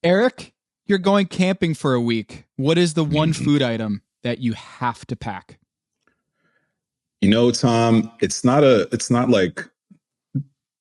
Eric, you're going camping for a week. What is the one food item that you have to pack? Tom, it's not like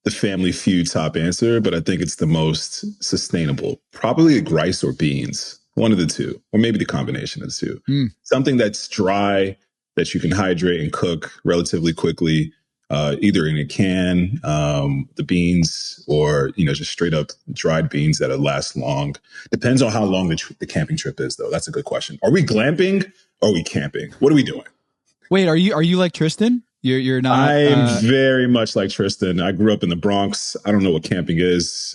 the Family Feud top answer, but I think it's the most sustainable. Probably like rice or beans, one of the two, or maybe the combination of the two. Something that's dry that you can hydrate and cook relatively quickly, either in a can, the beans, or just straight up dried beans that'll last long. Depends on how long the camping trip is, though. That's a good question. Are we glamping or are we camping? What are we doing? Wait, are you like Tristan? You're not. I'm very much like Tristan. I grew up in the Bronx. I don't know what camping is.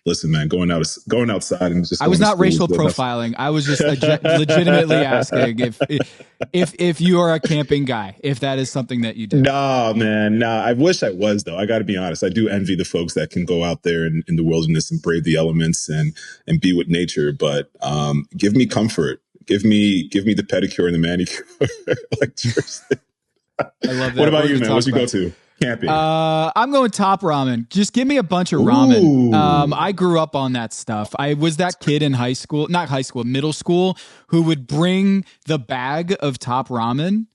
Listen, man, going outside and just. I was not racial profiling. I was just legitimately asking if you are a camping guy, if that is something that you do. Nah, man, nah. I wish I was, though. I got to be honest. I do envy the folks that can go out there in the wilderness and brave the elements and be with nature. But give me comfort. Give me the pedicure and the manicure, like Tristan. I love that. What about you, man? What'd you go to? Camping. I'm going Top Ramen. Just give me a bunch of ramen. I grew up on that stuff. I was that kid in middle school, who would bring the bag of Top Ramen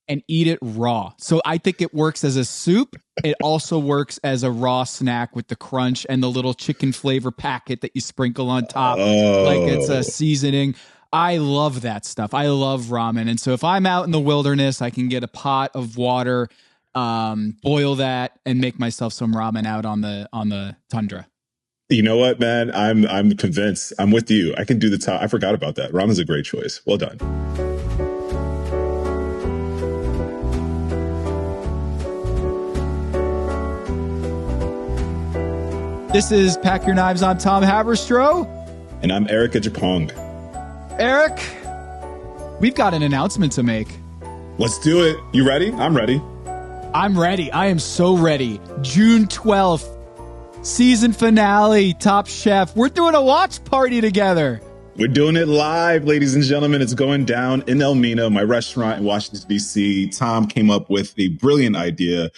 and eat it raw. So I think it works as a soup. It also works as a raw snack with the crunch and the little chicken flavor packet that you sprinkle on top, like it's a seasoning. I love that stuff. I love ramen. And so if I'm out in the wilderness, I can get a pot of water, boil that, and make myself some ramen out on the tundra. You know what, man? I'm convinced. I'm with you. I can do the top. I forgot about that. Ramen's a great choice. Well done. This is Pack Your Knives. I'm Tom Haberstroh. And I'm Erica Japong. Eric, we've got an announcement to make. Let's do it. You ready? I'm ready. I'm ready. I am so ready. June 12th, season finale, Top Chef. We're doing a watch party together. We're doing it live, ladies and gentlemen. It's going down in Elmina, my restaurant in Washington, D.C. Tom came up with a brilliant idea.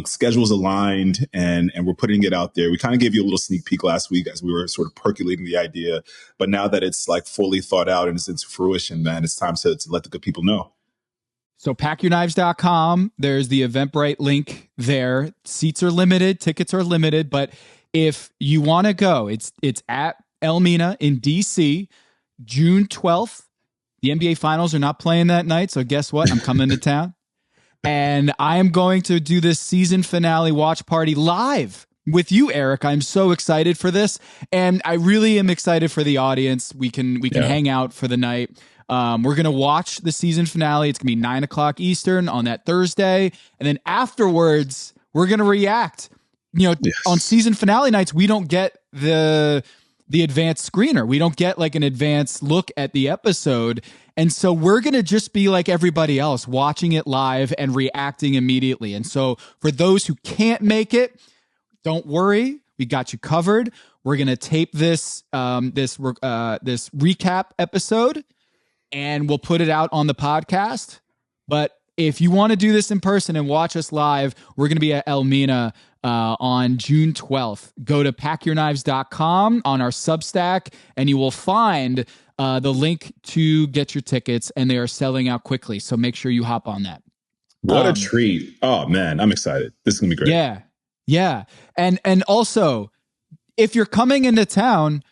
Schedules aligned, and we're putting it out there. We kind of gave you a little sneak peek last week as we were sort of percolating the idea, but now that it's like fully thought out and it's into fruition, man, it's time to let the good people know. So packyourknives.com, there's the Eventbrite link there. Seats are limited, tickets are limited, but if you want to go, it's at Elmina in DC, June 12th. The NBA Finals are not playing that night, so guess what? I'm coming to town. And I am going to do this season finale watch party live with you, Eric. I'm so excited for this. And I really am excited for the audience. We can hang out for the night. We're going to watch the season finale. It's going to be 9:00 Eastern on that Thursday. And then afterwards, we're going to react. On season finale nights, we don't get the advanced screener. We don't get like an advanced look at the episode. And so we're going to just be like everybody else, watching it live and reacting immediately. And so for those who can't make it, don't worry. We got you covered. We're going to tape this recap episode and we'll put it out on the podcast. But if you want to do this in person and watch us live, we're going to be at Elmina on June 12th. Go to packyourknives.com on our Substack, and you will find the link to get your tickets, and they are selling out quickly. So make sure you hop on that. What a treat. Oh, man, I'm excited. This is going to be great. Yeah. Yeah. And also, if you're coming into town,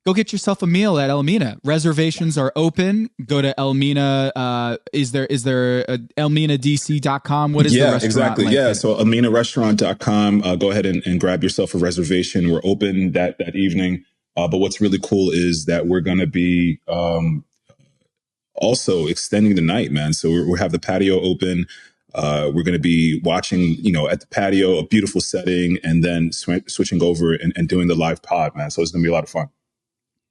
go get yourself a meal at Elmina. Reservations are open. Go to Elmina. Is there elminadc.com? What is the restaurant? Exactly. Link? Yeah. So elminarestaurant.com. Go ahead and grab yourself a reservation. We're open that evening. But what's really cool is that we're going to be also extending the night, man. So we have the patio open. We're going to be watching, at the patio, a beautiful setting, and then switching over and doing the live pod, man. So it's going to be a lot of fun.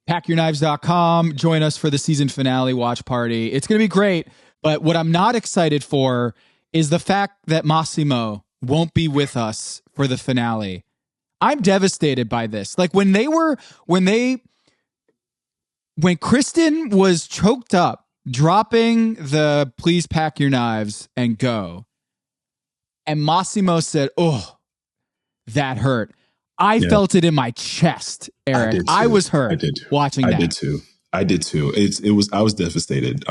Packyourknives.com. Join us for the season finale watch party. It's going to be great. But what I'm not excited for is the fact that Massimo won't be with us for the finale. I'm devastated by this. Like when Kristen was choked up, dropping the please pack your knives and go, and Massimo said, "Oh, that hurt." I Yeah. felt it in my chest, Eric. I was hurt watching that. I did too. I was devastated.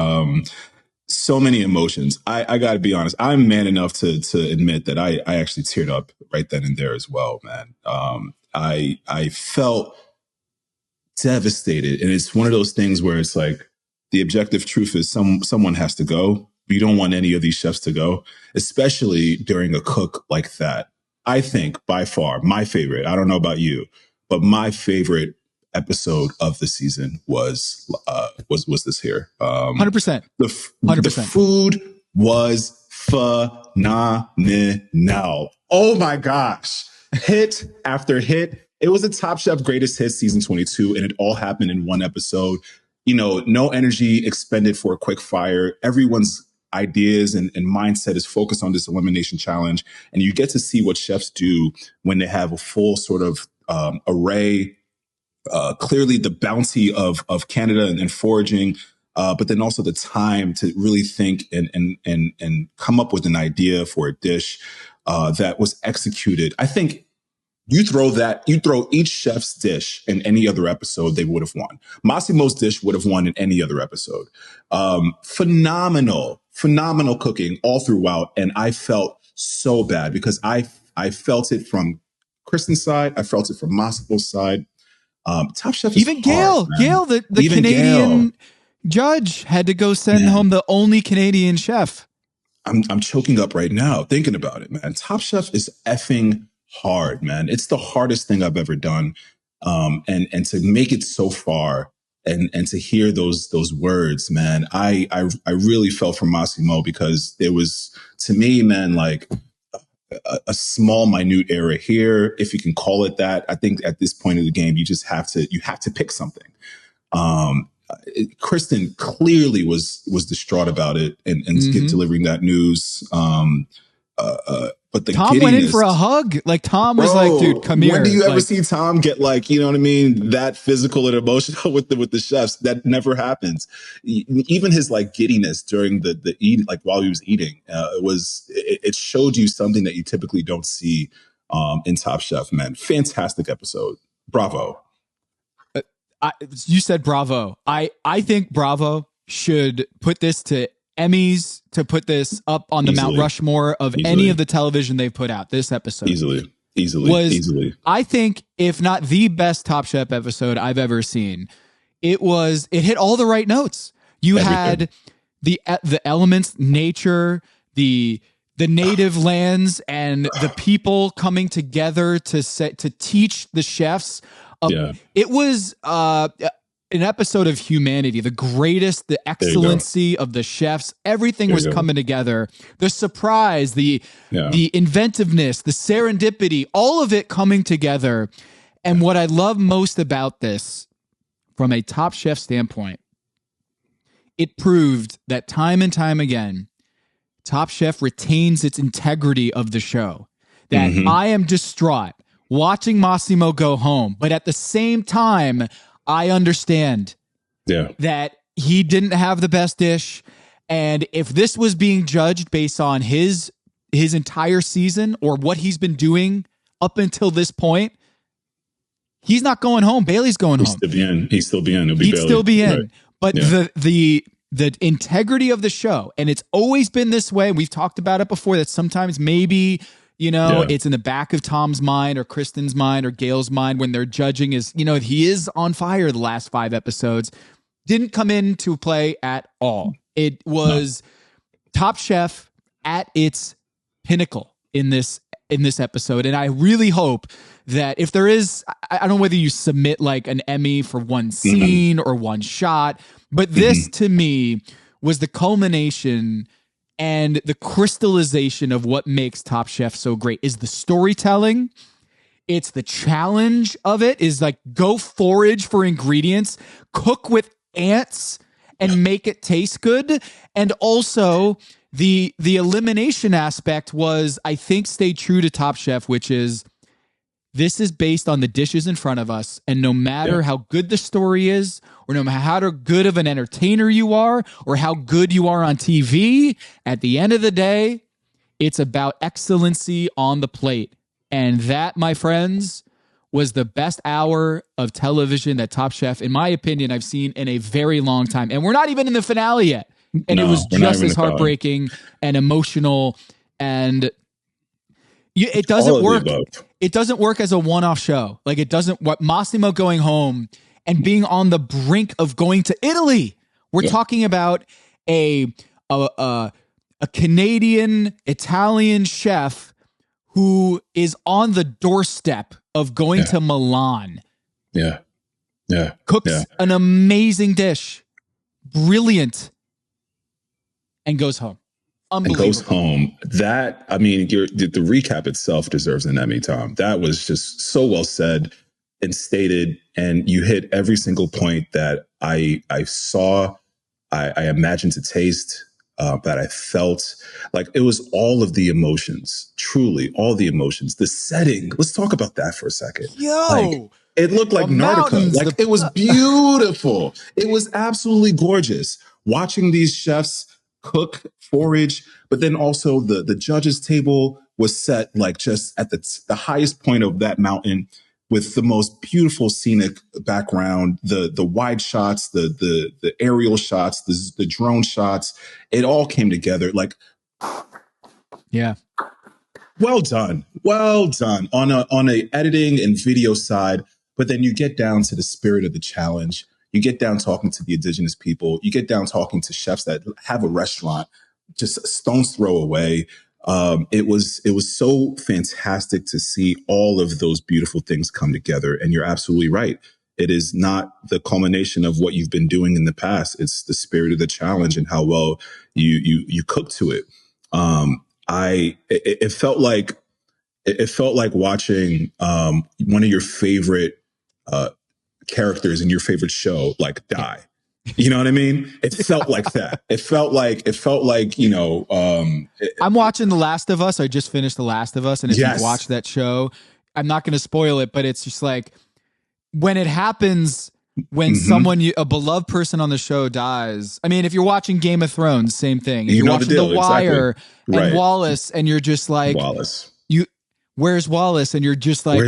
So many emotions. I got to be honest. I'm man enough to admit that I actually teared up right then and there as well, man. I felt devastated, and it's one of those things where it's like the objective truth is someone has to go. You don't want any of these chefs to go, especially during a cook like that. I think by far my favorite. I don't know about you, but my favorite episode of the season was this here. 100%. The 100%. food was phenomenal. Oh my gosh. Hit after hit. It was a Top Chef Greatest Hits season 22, and it all happened in one episode. No energy expended for a quick fire. Everyone's ideas and mindset is focused on this elimination challenge. And you get to see what chefs do when they have a full sort of array. Clearly the bounty of Canada and foraging, but then also the time to really think and come up with an idea for a dish that was executed. I think you throw each chef's dish in any other episode, they would have won. Massimo's dish would have won in any other episode. Phenomenal cooking all throughout. And I felt so bad because I felt it from Kristen's side. I felt it from Massimo's side. Top Chef is even Gail, hard, Gail, the Canadian judge had to go send home the only Canadian chef. I'm choking up right now thinking about it, man. Top Chef is effing hard, man. It's the hardest thing I've ever done. And to make it so far and to hear those words, man, I really felt for Massimo because there was, to me, man, like a small, minute error here, if you can call it that. I think at this point of the game, you have to pick something. Kristen clearly was distraught about it and delivering that news. But the Tom went in for a hug. Like Tom was like, dude, come here. When do you ever see Tom get that physical and emotional with the chefs? That never happens. Even his giddiness during the eat, while he was eating, it showed you something that you typically don't see in Top Chef, man. Fantastic episode. Bravo. You said bravo. I think Bravo should put this to Emmys, to put this up on the Mount Rushmore of any of the television they've put out. This episode easily. I think, if not the best Top Chef episode I've ever seen, it hit all the right notes. You had the elements, nature, the native lands, and the people coming together to teach the chefs. It was an episode of humanity, the excellency of the chefs. Everything was coming together. The surprise, the inventiveness, the serendipity, all of it coming together. And what I love most about this, from a Top Chef standpoint, it proved that time and time again, Top Chef retains its integrity of the show. That I am distraught watching Massimo go home, but at the same time, I understand that he didn't have the best dish. And if this was being judged based on his entire season or what he's been doing up until this point, he's not going home. Bailey's going home. He'd still be in. He'd still be in. Right. But the integrity of the show, and it's always been this way. We've talked about it before, that sometimes maybe it's in the back of Tom's mind or Kristen's mind or Gail's mind when they're judging he is on fire the last 5 episodes. Didn't come into play at all. It was Top Chef at its pinnacle in this episode. And I really hope that if there is, I don't know whether you submit an Emmy for one scene or one shot, but this to me was the culmination and the crystallization of what makes Top Chef so great. Is the storytelling. It's the challenge of it, is go forage for ingredients, cook with ants, and make it taste good. And also the elimination aspect was, I think, stayed true to Top Chef, which is, this is based on the dishes in front of us. And no matter how good the story is, or no matter how good of an entertainer you are, or how good you are on TV, at the end of the day, it's about excellency on the plate. And that, my friends, was the best hour of television that Top Chef, in my opinion, I've seen in a very long time. And we're not even in the finale yet. And it was just as heartbreaking and emotional. And it doesn't work. It doesn't work as a one-off show. Like it doesn't, what Massimo going home and being on the brink of going to Italy. We're talking about a Canadian Italian chef who is on the doorstep of going to Milan. Cooks an amazing dish. Brilliant. And goes home. Unbelievable. And goes home. That, I mean, the recap itself deserves an Emmy, Tom. That was just so well said and stated. And you hit every single point that I saw, I imagined to taste, that I felt. Like it was all of the emotions, truly all the emotions. The setting, let's talk about that for a second. Like, it looked like Nautica. Like it was beautiful. It was absolutely gorgeous. Watching these chefs cook, forage, but then also the judges' table was set like just at the highest point of that mountain with the most beautiful scenic background, the wide shots, the aerial shots, the drone shots. It all came together. Like, well done on a editing and video side. But then you get down to the spirit of the challenge. You get down talking to the indigenous people. You get down talking to chefs that have a restaurant just a stone's throw away. It was so fantastic to see all of those beautiful things come together. And you're absolutely right. It is not the culmination of what you've been doing in the past. It's the spirit of the challenge and how well you cook to it. It felt like watching one of your favorite characters in your favorite show like die. You know what I mean? It felt like that. It felt like, you know, I'm watching The Last of Us. I just finished The Last of Us. And if you've watched that show, I'm not going to spoil it, but it's just like when it happens, when someone, a beloved person on the show dies. I mean, if you're watching Game of Thrones, same thing. If you're watching The Wire and Wallace and you're just like, where's Wallace? And you're just like,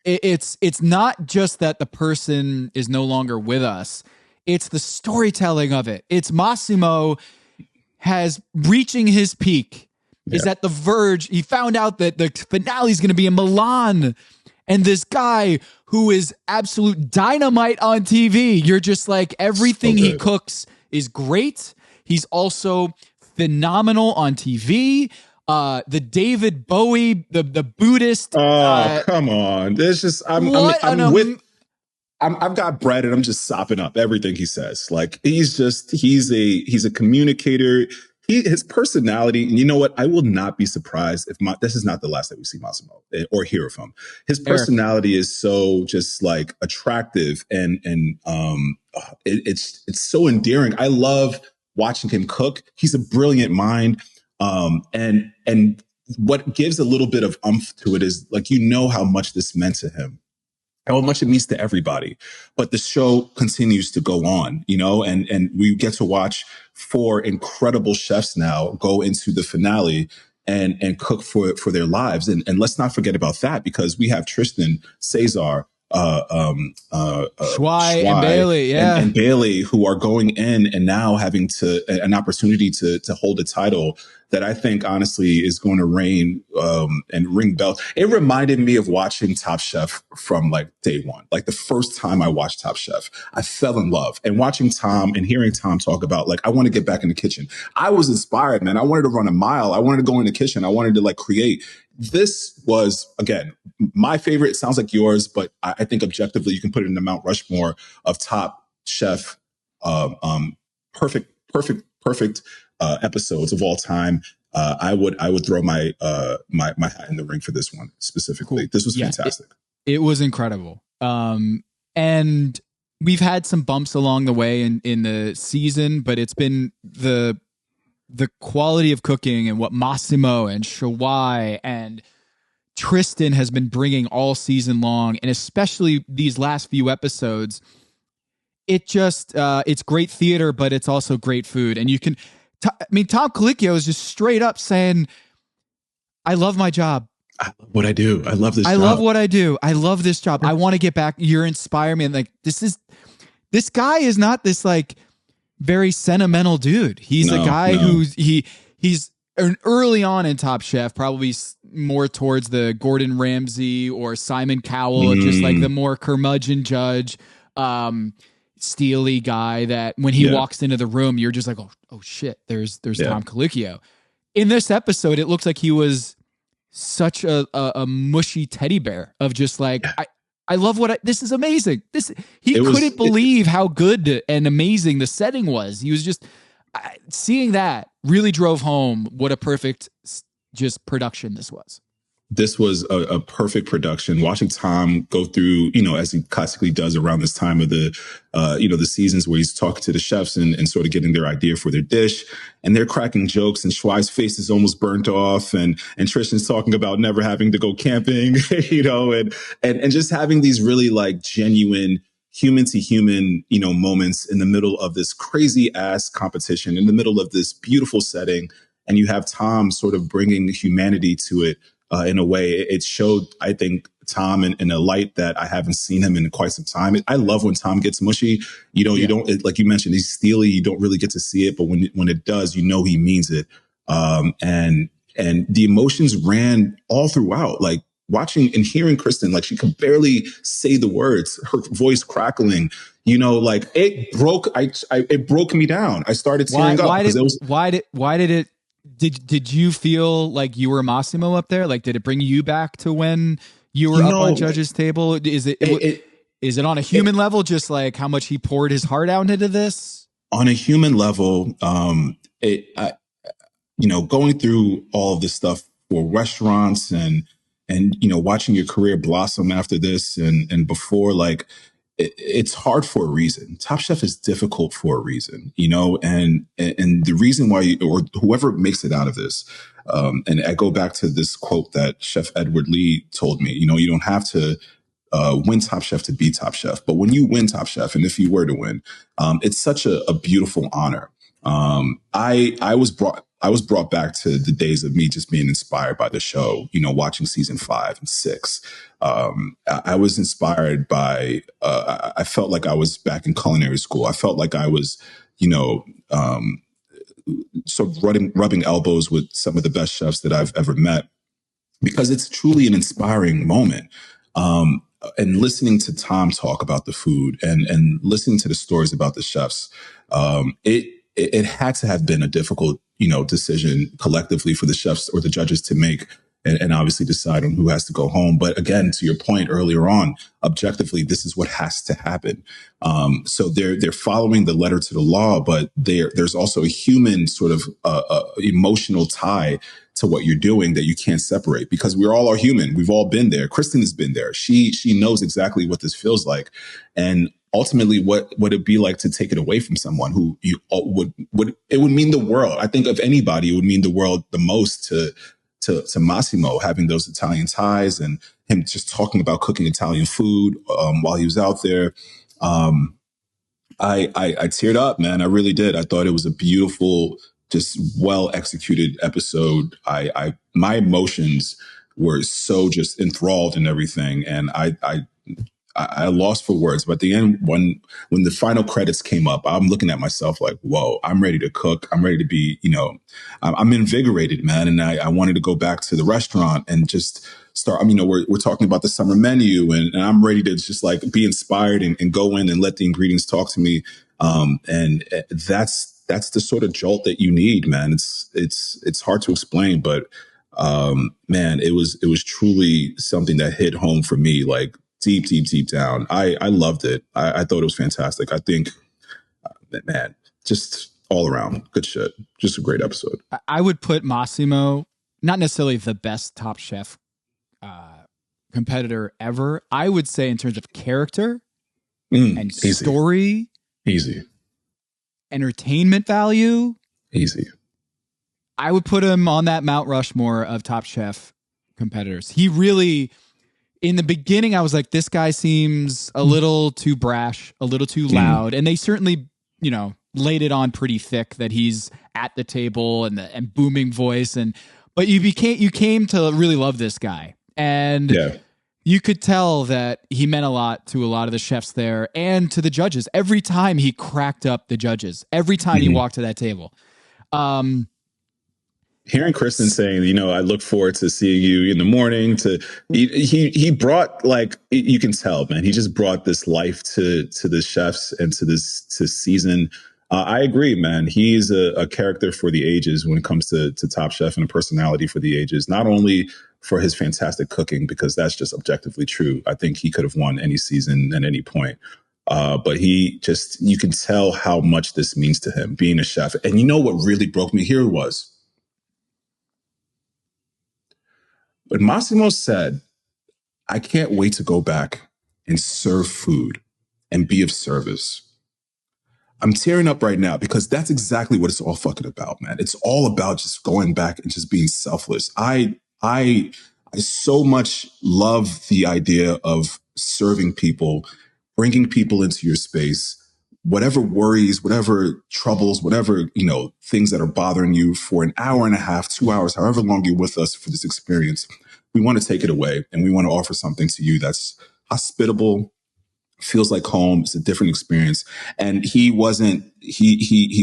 it's not just that the person is no longer with us. It's the storytelling of it. It's Massimo has reaching his peak, is at the verge. He found out that the finale is going to be in Milan. And this guy who is absolute dynamite on TV, you're just like, everything he cooks is great. He's also phenomenal on TV. The David Bowie, the Buddhist. Come on. There's just, I've got bread and I'm just sopping up everything he says. Like he's a communicator. His personality, and you know what? I will not be surprised if this is not the last that we see Massimo or hear of him. His personality is so just like attractive and it's so endearing. I love watching him cook. He's a brilliant mind. And what gives a little bit of oomph to it is like, you know how much this meant to him, how much it means to everybody, but the show continues to go on, you know, and we get to watch 4 incredible chefs now go into the finale and cook for their lives. And let's not forget about that, because we have Tristan, Cesar, Schwei and Bailey, and Bailey, who are going in and now having an opportunity to hold a title that I think honestly is going to reign and ring bells. It reminded me of watching Top Chef from like day one. Like the first time I watched Top Chef, I fell in love. And watching Tom and hearing Tom talk about like, I want to get back in the kitchen. I was inspired, man. I wanted to run a mile. I wanted to go in the kitchen. I wanted to like create. This was, again, my favorite. It sounds like yours, but I think objectively you can put it in the Mount Rushmore of Top Chef, perfect episodes of all time. I would throw my hat in the ring for this one specifically. Cool. This was fantastic. It was incredible. And we've had some bumps along the way in the season, but it's been the quality of cooking and what Massimo and Shawai and Tristan has been bringing all season long, and especially these last few episodes. It just it's great theater, but it's also great food. And you can, Tom Colicchio is just straight up saying, I love my job. I love what I do. I love this I job. love what I do. I love this job. I want to get back. You're inspiring me. And like, this guy is not this like very sentimental dude. He's a guy who's he's early on in Top Chef, probably more towards the Gordon Ramsay or Simon Cowell, just like the more curmudgeon judge, steely guy that when he walks into the room, you're just like, oh shit, there's Tom Colicchio. In this episode, it looks like he was such a mushy teddy bear of just like, I love this is amazing. He couldn't believe how good and amazing the setting was. He was just seeing that really drove home what a perfect just production this was. This was a perfect production. Watching Tom go through, as he classically does around this time of the, the seasons where he's talking to the chefs and sort of getting their idea for their dish, and they're cracking jokes, and Schwei's face is almost burnt off, and Tristan's talking about never having to go camping, and just having these really like genuine human to human, moments in the middle of this crazy ass competition, in the middle of this beautiful setting, and you have Tom sort of bringing humanity to it. In a way, it showed, I think, Tom in a light that I haven't seen him in quite some time. I love when Tom gets mushy. You don't, like you mentioned, he's steely. You don't really get to see it, but when it does, he means it. And the emotions ran all throughout. Like watching and hearing Kristen, like she could barely say the words, her voice crackling. Like it broke. It broke me down. I started tearing up. Why did it? Did you feel like you were Massimo up there? Like, did it bring you back to when you were up on judges' table? Is it on a human level, just like how much he poured his heart out into this? On a human level, going through all of this stuff for restaurants and watching your career blossom after this and before, like, it's hard for a reason. Top Chef is difficult for a reason, and the reason why or whoever makes it out of this, and I go back to this quote that Chef Edward Lee told me, you don't have to win Top Chef to be Top Chef, but when you win Top Chef, and if you were to win, it's such a beautiful honor. I was brought back to the days of me just being inspired by the show, watching season 5 and 6. I was inspired by, I felt like I was back in culinary school. I felt like I was, sort of rubbing elbows with some of the best chefs that I've ever met, because it's truly an inspiring moment. And listening to Tom talk about the food and listening to the stories about the chefs, it had to have been a difficult, decision collectively for the chefs or the judges to make and obviously decide on who has to go home. But again, to your point earlier on, objectively, this is what has to happen. So they're following the letter to the law, but there's also a human sort of emotional tie to what you're doing that you can't separate, because we all are human. We've all been there. Kristen has been there. She knows exactly what this feels like. And ultimately, what would it be like to take it away from someone who you would it would mean the world. I think of anybody, it would mean the world the most to Massimo, having those Italian ties and him just talking about cooking Italian food while he was out there. I teared up, man. I really did. I thought it was a beautiful, just well executed episode. My emotions were so just enthralled in everything, and I lost for words. But at the end, when the final credits came up, I'm looking at myself like, whoa, I'm ready to cook. I'm ready to be, I'm invigorated, man. And I wanted to go back to the restaurant and just start. We're talking about the summer menu, and I'm ready to just like be inspired and go in and let the ingredients talk to me. And that's the sort of jolt that you need, man. It's hard to explain, but man, it was truly something that hit home for me, like deep down. I loved it. I thought it was fantastic. I think, man, just all around good shit. Just a great episode. I would put Massimo, not necessarily the best Top Chef competitor ever. I would say in terms of character and story, easy, entertainment value, easy. I would put him on that Mount Rushmore of Top Chef competitors. He really, in the beginning, I was like, this guy seems a little too brash, a little too loud. And they certainly, laid it on pretty thick that he's at the table and booming voice. But you came to really love this guy, and Yeah. you could tell that he meant a lot to a lot of the chefs there and to the judges. Every time he cracked up the judges, every time he walked to that table. Hearing Kristen saying, I look forward to seeing you in the morning. He brought, like, you can tell, man, he just brought this life to the chefs and to season. I agree, man. He's a character for the ages when it comes to Top Chef, and a personality for the ages, not only for his fantastic cooking, because that's just objectively true. I think he could have won any season at any point. But you can tell how much this means to him, being a chef. And you know what really broke me here was, but Massimo said, I can't wait to go back and serve food and be of service. I'm tearing up right now because that's exactly what it's all fucking about, man. It's all about just going back and just being selfless. I so much love the idea of serving people, bringing people into your space, whatever worries, whatever troubles, whatever, things that are bothering you for an hour and a half, 2 hours, however long you're with us for this experience. We want to take it away, and we want to offer something to you that's hospitable, feels like home. It's a different experience. And he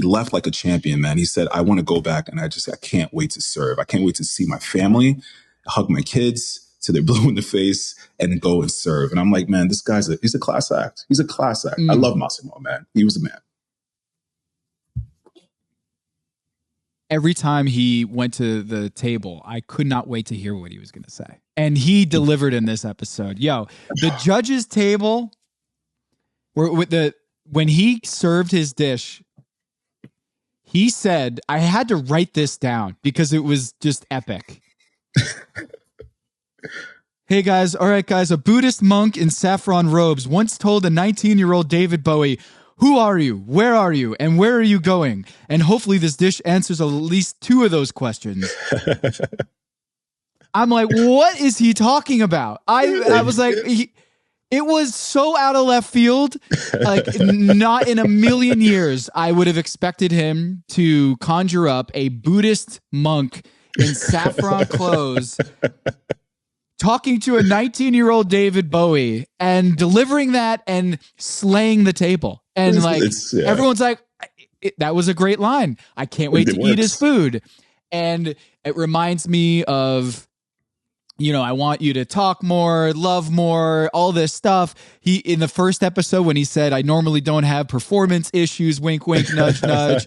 left like a champion, man. He said, I want to go back, and I can't wait to serve. I can't wait to see my family, hug my kids till they're blue in the face, and go and serve. And I'm like, man, this guy's he's a class act. He's a class act. I love Massimo, man. He was a man. Every time he went to the table, I could not wait to hear what he was going to say. And he delivered in this episode. Yo, the judges' table, when he served his dish, he said, I had to write this down because it was just epic. Hey guys, all right guys, a Buddhist monk in saffron robes once told a 19-year-old David Bowie, who are you, where are you, and where are you going? And hopefully this dish answers at least 2 of those questions. I'm like, what is he talking about? I was like, it was so out of left field. Like, not in a million years I would have expected him to conjure up a Buddhist monk in saffron clothes talking to a 19-year-old David Bowie and delivering that and slaying the table. And everyone's like, that was a great line. I can't wait to eat his food. And it reminds me of, I want you to talk more, love more, all this stuff. He, in the first episode when he said, I normally don't have performance issues, wink, wink, nudge, nudge.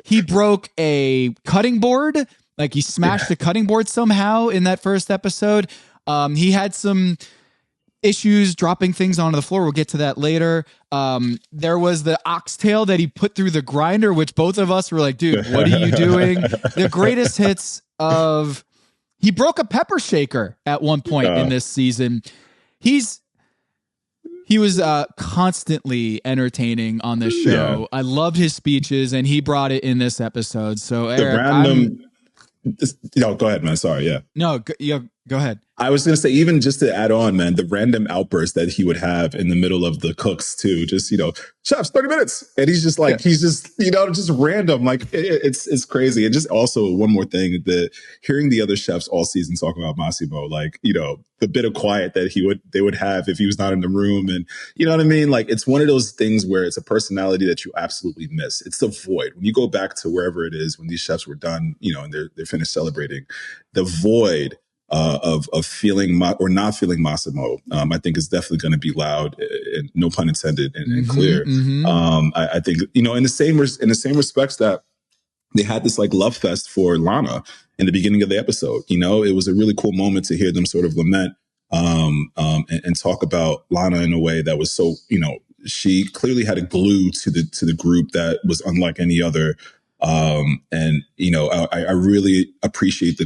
He broke a cutting board. Like, he smashed a cutting board somehow in that first episode. He had some issues dropping things onto the floor. We'll get to that later. There was the oxtail that he put through the grinder, which both of us were like, dude, what are you doing? The greatest hits of... He broke a pepper shaker at one point in this season. He was constantly entertaining on this show. Yeah. I loved his speeches, and he brought it in this episode. So, Eric, go ahead, man. Sorry, yeah. No, go ahead. I was going to say, even just to add on, man, the random outbursts that he would have in the middle of the cooks too, just, chefs, 30 minutes. And he's just like, just random. Like, it's crazy. And just also one more thing, hearing the other chefs all season talk about Massimo, like, the bit of quiet that they would have if he was not in the room. And you know what I mean? Like, it's one of those things where it's a personality that you absolutely miss. It's the void. When you go back to wherever it is, when these chefs were done, and they're finished celebrating, the void of feeling or not feeling Massimo, I think is definitely going to be loud, and no pun intended, and clear. I think in the same respects that they had this like love fest for Lana in the beginning of the episode. It was a really cool moment to hear them sort of lament and talk about Lana in a way that was so she clearly had a glue to the group that was unlike any other. And I really appreciate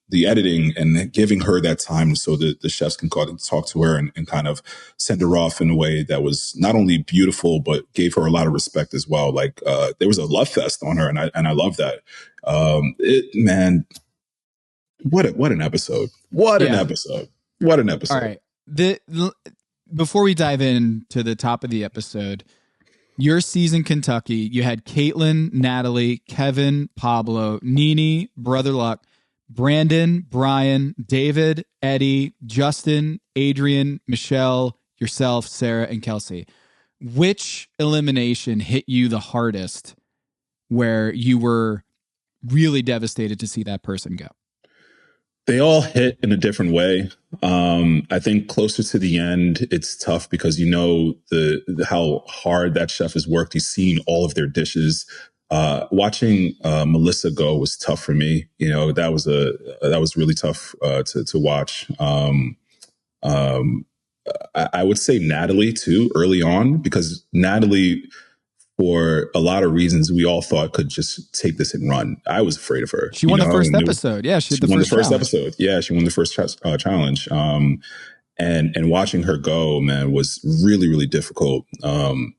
the editing and giving her that time so that the chefs can go and talk to her and kind of send her off in a way that was not only beautiful, but gave her a lot of respect as well. Like, there was a love fest on her, and I love that. Man, what an episode. What an episode. What an episode. All right. Before we dive into the top of the episode, your season Kentucky, you had Caitlin, Natalie, Kevin, Pablo, Nene, Brother Luck, Brandon, Brian, David, Eddie, Justin, Adrian, Michelle, yourself, Sarah, and Kelsey. Which elimination hit you the hardest where you were really devastated to see that person go? They all hit in a different way. I think closer to the end, it's tough because you know how hard that chef has worked. He's seen all of their dishes. Watching Melissa go was tough for me. You know, that was really tough to watch. I would say Natalie too early on, because Natalie, for a lot of reasons, we all thought could just take this and run. I was afraid of her. She won the first episode. Yeah, she won the first episode. Yeah, she won the first challenge. And watching her go, man, was really, really difficult. Man,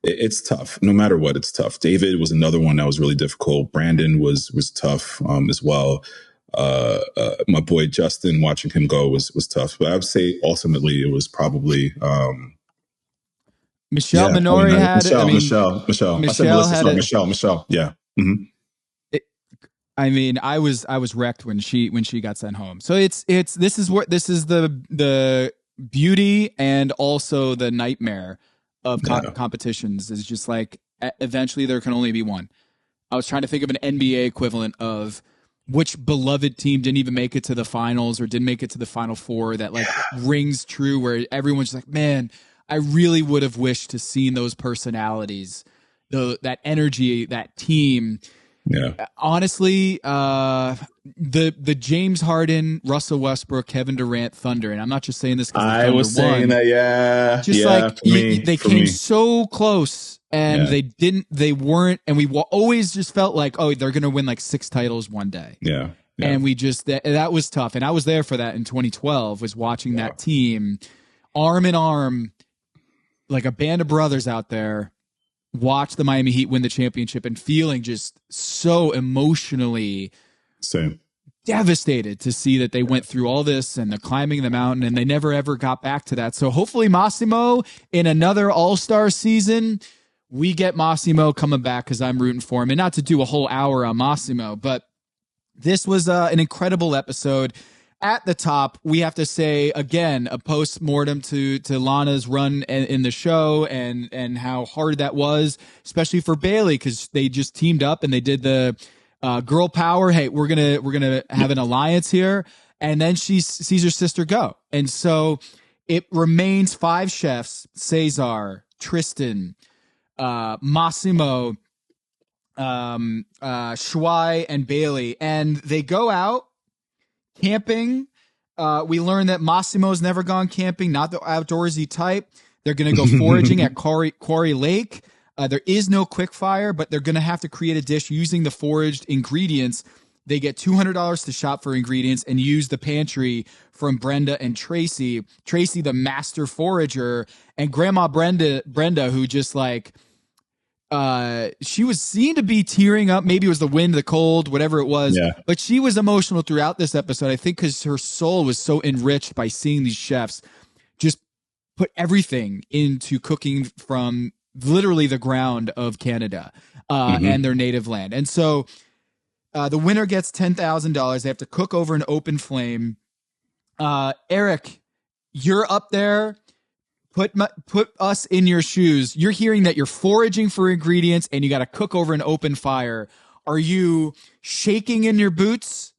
it's tough. No matter what, it's tough. David was another one that was really difficult. Brandon was tough as well. My boy Justin, watching him go was tough. But I would say ultimately it was probably Michelle Minori had it. Michelle. I said Melissa, sorry, Michelle. Yeah. Mm-hmm. I was wrecked when she got sent home. So this is the beauty and also the nightmare of competitions is just like eventually there can only be one. I was trying to think of an NBA equivalent of which beloved team didn't even make it to the finals or didn't make it to the Final Four that rings true, where everyone's like, man, I really would have wished to seen those personalities, that energy, that team. Yeah. Honestly, the James Harden, Russell Westbrook, Kevin Durant Thunder, and I'm not just saying this because I was saying that, yeah. Just they came so close and they weren't, and we always just felt like, oh, they're going to win like 6 titles one day. Yeah. And we just, that was tough. And I was there for that in 2012, was watching that team arm in arm, like a band of brothers out there, watch the Miami Heat win the championship and feeling just so emotionally devastated to see that they went through all this and the climbing the mountain and they never ever got back to that. So hopefully Massimo in another All-Star season, we get Massimo coming back, because I'm rooting for him. And not to do a whole hour on Massimo, but this was an incredible episode. At the top, we have to say, again, a post-mortem to Lana's run in the show and how hard that was, especially for Bailey, because they just teamed up and they did the girl power. Hey, we're gonna have an alliance here. And then she sees her sister go. And so it remains 5 chefs: Cesar, Tristan, Massimo, Shuai, and Bailey. And they go out camping. We learned that Massimo's never gone camping, not the outdoorsy type. They're going to go foraging at Quarry Lake. There is no quick fire, but they're going to have to create a dish using the foraged ingredients. They get $200 to shop for ingredients and use the pantry from Brenda and Tracy. Tracy, the master forager, and Grandma Brenda, who just like, she was seen to be tearing up. Maybe it was the wind, the cold, whatever it was. Yeah. But she was emotional throughout this episode, I think, because her soul was so enriched by seeing these chefs just put everything into cooking from literally the ground of Canada and their native land. And so the winner gets $10,000. They have to cook over an open flame. Eric, you're up there. Put us in your shoes. You're hearing that you're foraging for ingredients and you got to cook over an open fire. Are you shaking in your boots,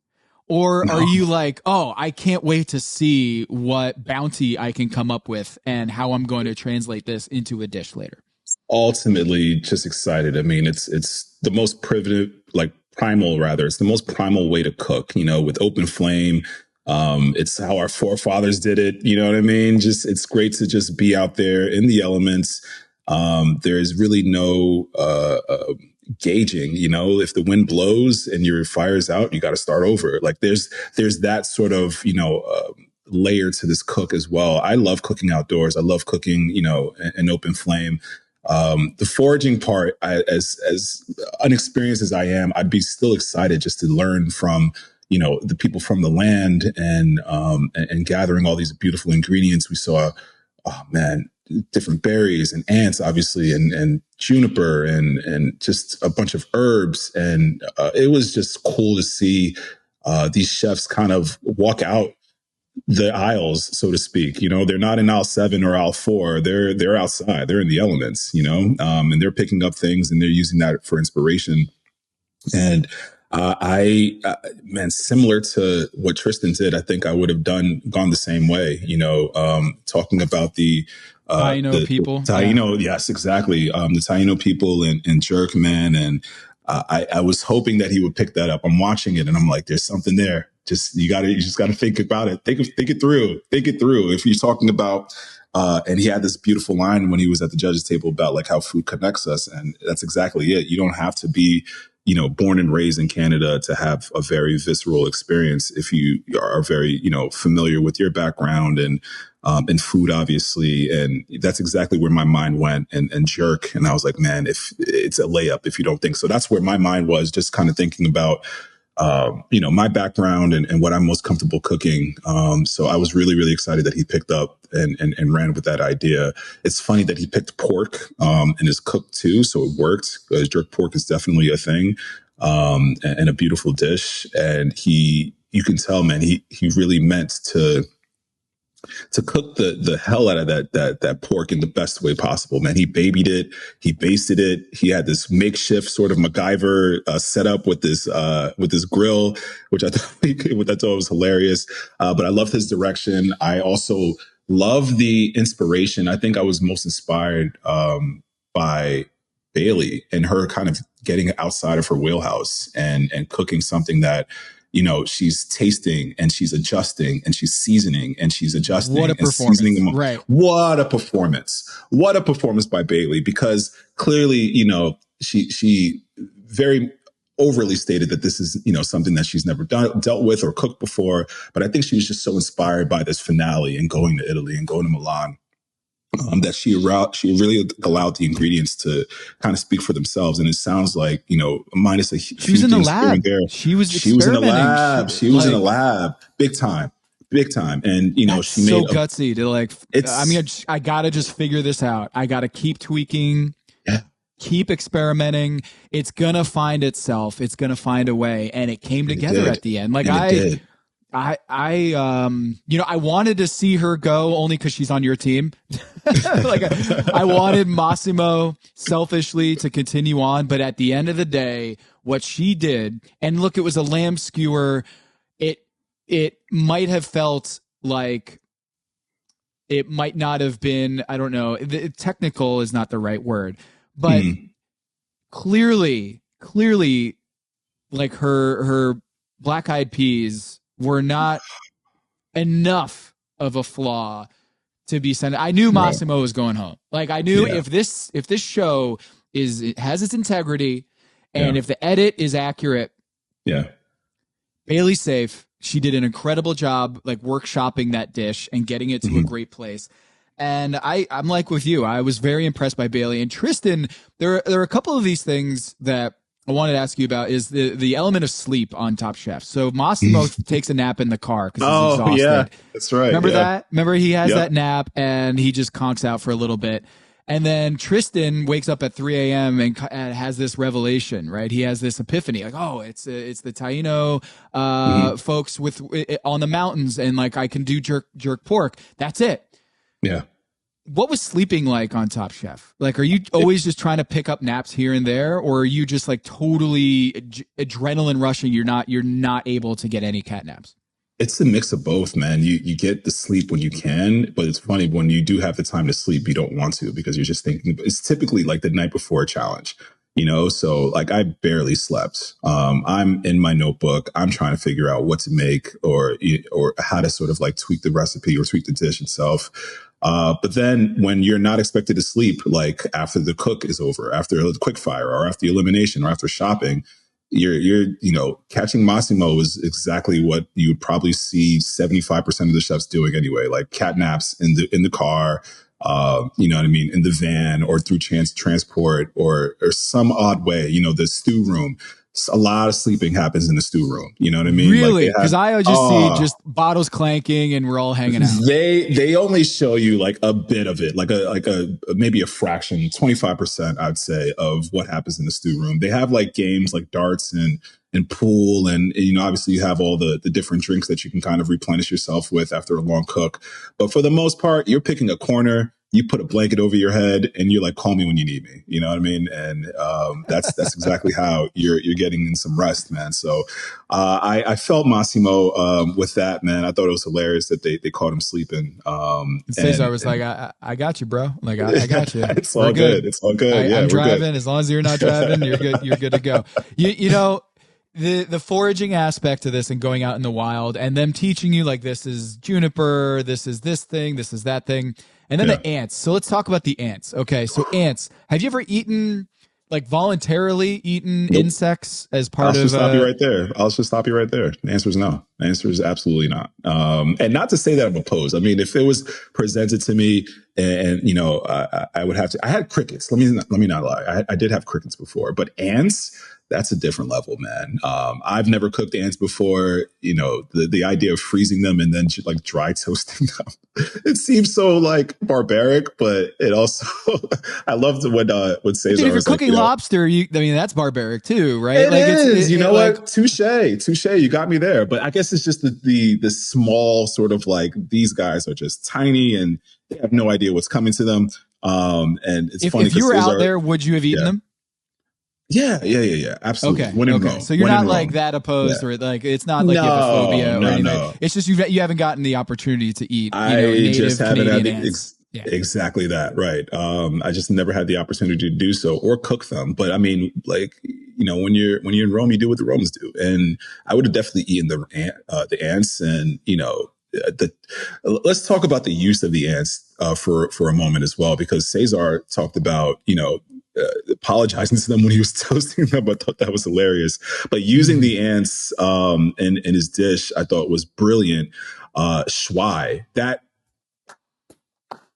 or are you like, oh, I can't wait to see what bounty I can come up with and how I'm going to translate this into a dish later? Ultimately, just excited. I mean, it's the most primal, rather. It's the most primal way to cook, with open flame. It's how our forefathers did it. You know what I mean? It's great to just be out there in the elements. There's really no gauging, if the wind blows and your fire's out, you got to start over. Like there's that sort of, layer to this cook as well. I love cooking outdoors. I love cooking, an open flame. The foraging part, as unexperienced as I am, I'd be still excited just to learn from the people from the land and gathering all these beautiful ingredients. We saw, oh man, different berries and ants, obviously, and juniper and just a bunch of herbs. And it was just cool to see these chefs kind of walk out the aisles, so to speak. They're not in aisle 7 or aisle 4. They're outside. They're in the elements. And they're picking up things and they're using that for inspiration. And man, similar to what Tristan did, I think I would have gone the same way. Talking about the people, Taino, yes, exactly. The Taino people and Jerk, man, and I was hoping that he would pick that up. I'm watching it and I'm like, there's something there. You just gotta think about it. Think it through. Think it through. If you're talking about, and he had this beautiful line when he was at the judges table about like how food connects us, and that's exactly it. You don't have to be, born and raised in Canada to have a very visceral experience. If you are very, familiar with your background and food, obviously. And that's exactly where my mind went and Jerk. And I was like, man, if it's a layup, if you don't think so. That's where my mind was, just kind of thinking about, my background and what I'm most comfortable cooking. So I was really, really excited that he picked up and ran with that idea. It's funny that he picked pork, and is cooked too. So it worked, because jerk pork is definitely a thing, and a beautiful dish. And you can tell, man, he really meant to cook the hell out of that pork in the best way possible, man. He babied it. He basted it. He had this makeshift sort of MacGyver setup with this grill, which I thought was hilarious. But I loved his direction. I also love the inspiration. I think I was most inspired by Bailey and her kind of getting outside of her wheelhouse and cooking something that, she's tasting and she's adjusting and she's seasoning and she's adjusting. What a performance. Right. What a performance. What a performance by Bailey, because clearly, she very overly stated that this is, something that she's never dealt with or cooked before. But I think she was just so inspired by this finale and going to Italy and going to Milan. That she really allowed the ingredients to kind of speak for themselves. And it sounds like, minus she was in the lab. She was in the lab. She was in the lab. Big time. And, she made gutsy to I gotta just figure this out. I gotta keep tweaking, keep experimenting. It's gonna find itself. It's gonna find a way. And it came together at the end. I wanted to see her go only because she's on your team. I wanted Massimo selfishly to continue on, but at the end of the day, what she did, and look, it was a lamb skewer. It might have felt like it might not have been, I don't know, technical is not the right word, but clearly, like her black-eyed peas were not enough of a flaw to be sent. I knew Massimo was going home. Like I knew if this show has its integrity and if the edit is accurate, Bailey's safe. She did an incredible job, like workshopping that dish and getting it to a great place. And I'm like with you. I was very impressed by Bailey and Tristan. There are a couple of these things that I wanted to ask you about is the element of sleep on Top Chef. So Massimo takes a nap in the car because he's exhausted. Yeah, that's right. Remember that? Remember he has that nap and he just conks out for a little bit. And then Tristan wakes up at 3 a.m. and has this revelation, right? He has this epiphany, like, oh, it's the Taino folks on the mountains, and like I can do jerk pork. That's it. Yeah. What was sleeping like on Top Chef? Like, are you always just trying to pick up naps here and there, or are you just like totally adrenaline rushing? You're not able to get any cat naps. It's a mix of both, man. You get the sleep when you can, but it's funny when you do have the time to sleep, you don't want to because you're just thinking. It's typically like the night before a challenge, So like I barely slept. I'm in my notebook. I'm trying to figure out what to make or how to sort of like tweak the recipe or tweak the dish itself. But then when you're not expected to sleep, like after the cook is over, after a quick fire or after the elimination or after shopping, you're catching Massimo is exactly what you would probably see 75% of the chefs doing anyway, like cat naps in the car, you know what I mean, in the van or through transport or some odd way, the stew room. a lot of sleeping happens in the stew room. You know what I mean? Like Really? they Because have, I just see just bottles clanking and we're all hanging out. they only show you like a bit of it, like a maybe a fraction, 25%, I'd say, of what happens in the stew room. They have like games like darts and pool, and you know, obviously you have all the different drinks that you can kind of replenish yourself with after a long cook. But for the most part, you're picking a corner, you put a blanket over your head, and you're like, call me when you need me. You know what I mean? And that's exactly how you're getting in some rest, man. So I felt Massimo with that, man. I thought it was hilarious that they caught him sleeping. Cesar was like, I got you, bro. Like, I got you. It's all good. It's all good. Yeah, I'm we're driving. good. As long as you're not driving, you're good. You're good to go. You know, the foraging aspect of this and going out in the wild and them teaching you like this is juniper, this is this thing, this is that thing. And then the ants. So let's talk about the ants. Okay. So ants, have you ever eaten like voluntarily eaten insects as part of? I'll just stop you right there. I'll just stop you right there. The answer is no. The answer is absolutely not. And not to say that I'm opposed. I mean, if it was presented to me, and you know, I would have to. I had crickets. Let me not lie. I did have crickets before, but ants. That's a different level, man. I've never cooked ants before. You know, the idea of freezing them and then like dry toasting them. It seems so like barbaric, but it also I loved when Cesar Dude, if you're was cooking like, lobster, I mean that's barbaric too, right? It like is. You know like, what? Touche. You got me there. But I guess it's just the small sort of like these guys are just tiny and they have no idea what's coming to them. And it's funny if you were out there, would you have eaten them? Yeah. Absolutely. Okay. Okay. So you're not like that opposed, or like it's not like you have a phobia or anything. No. It's just you haven't gotten the opportunity to eat. I just haven't had ants. Exactly that. Right. I just never had the opportunity to do so or cook them. But I mean, like, you know, when you're in Rome, you do what the Romans do. And I would have definitely eaten the ants. And, you know, let's talk about the use of the ants for a moment as well, because Cesar talked about, you know, apologizing to them when he was toasting them. I thought that was hilarious. But using the ants in his dish, I thought was brilliant. Schwai, that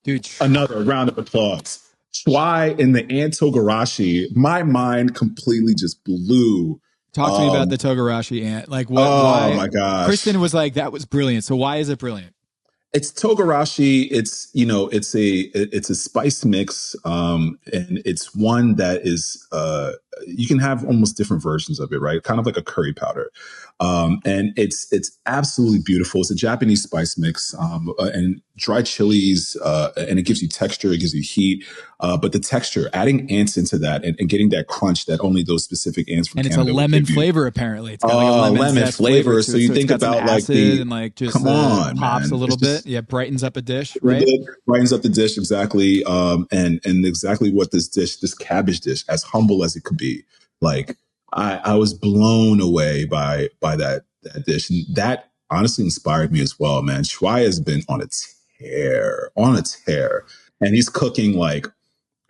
dude, another round of applause. Schwai in the ant togarashi, my mind completely just blew. Talk to me about the togarashi ant. Like what? Oh my gosh! Kristen was like, "That was brilliant." So why is it brilliant? It's togarashi. It's, you know, it's a spice mix, and it's one that is you can have almost different versions of it, right? Kind of like a curry powder, and it's absolutely beautiful. It's a Japanese spice mix, and dried chilies, and it gives you texture, it gives you heat, but the texture, adding ants into that and getting that crunch that only those specific ants from Canada. And it's a lemon flavor, apparently. It's got like a lemon flavor. So you think about like the and like just come on, pops man. a little bit. Yeah, brightens up a dish, right? Brightens up the dish, exactly. And exactly what this cabbage dish, as humble as it could be, like I was blown away by that dish, and that honestly inspired me as well, man. Schwai has been on a tear, and he's cooking like,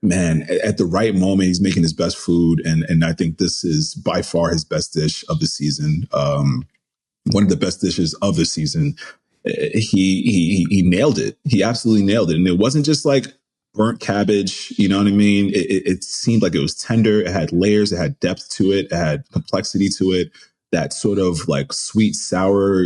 man, at the right moment. He's making his best food, and I think this is by far his best dish of the season. One of the best dishes of the season. He nailed it. He absolutely nailed it, and it wasn't just like burnt cabbage. You know what I mean? It seemed like it was tender. It had layers. It had depth to it. It had complexity to it. That sort of like sweet, sour,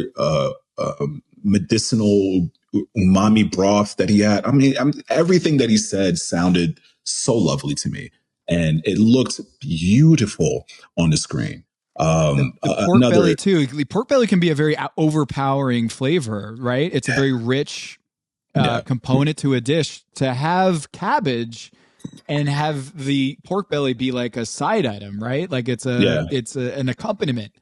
medicinal umami broth that he had. I mean, everything that he said sounded so lovely to me, and it looked beautiful on the screen. The pork belly too. Pork belly can be a very overpowering flavor, right? It's a very rich component to a dish. To have cabbage and have the pork belly be like a side item, right? Like it's an accompaniment.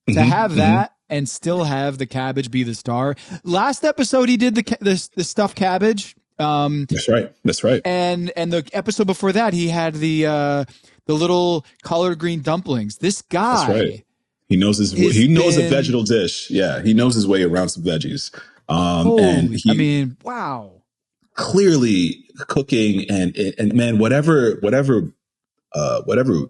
To have that and still have the cabbage be the star. Last episode, he did the stuffed cabbage. That's right. And the episode before that, he had the little collard green dumplings. This guy, that's right. He knows a vegetable dish. Yeah, he knows his way around some veggies. Wow. Clearly cooking and man, whatever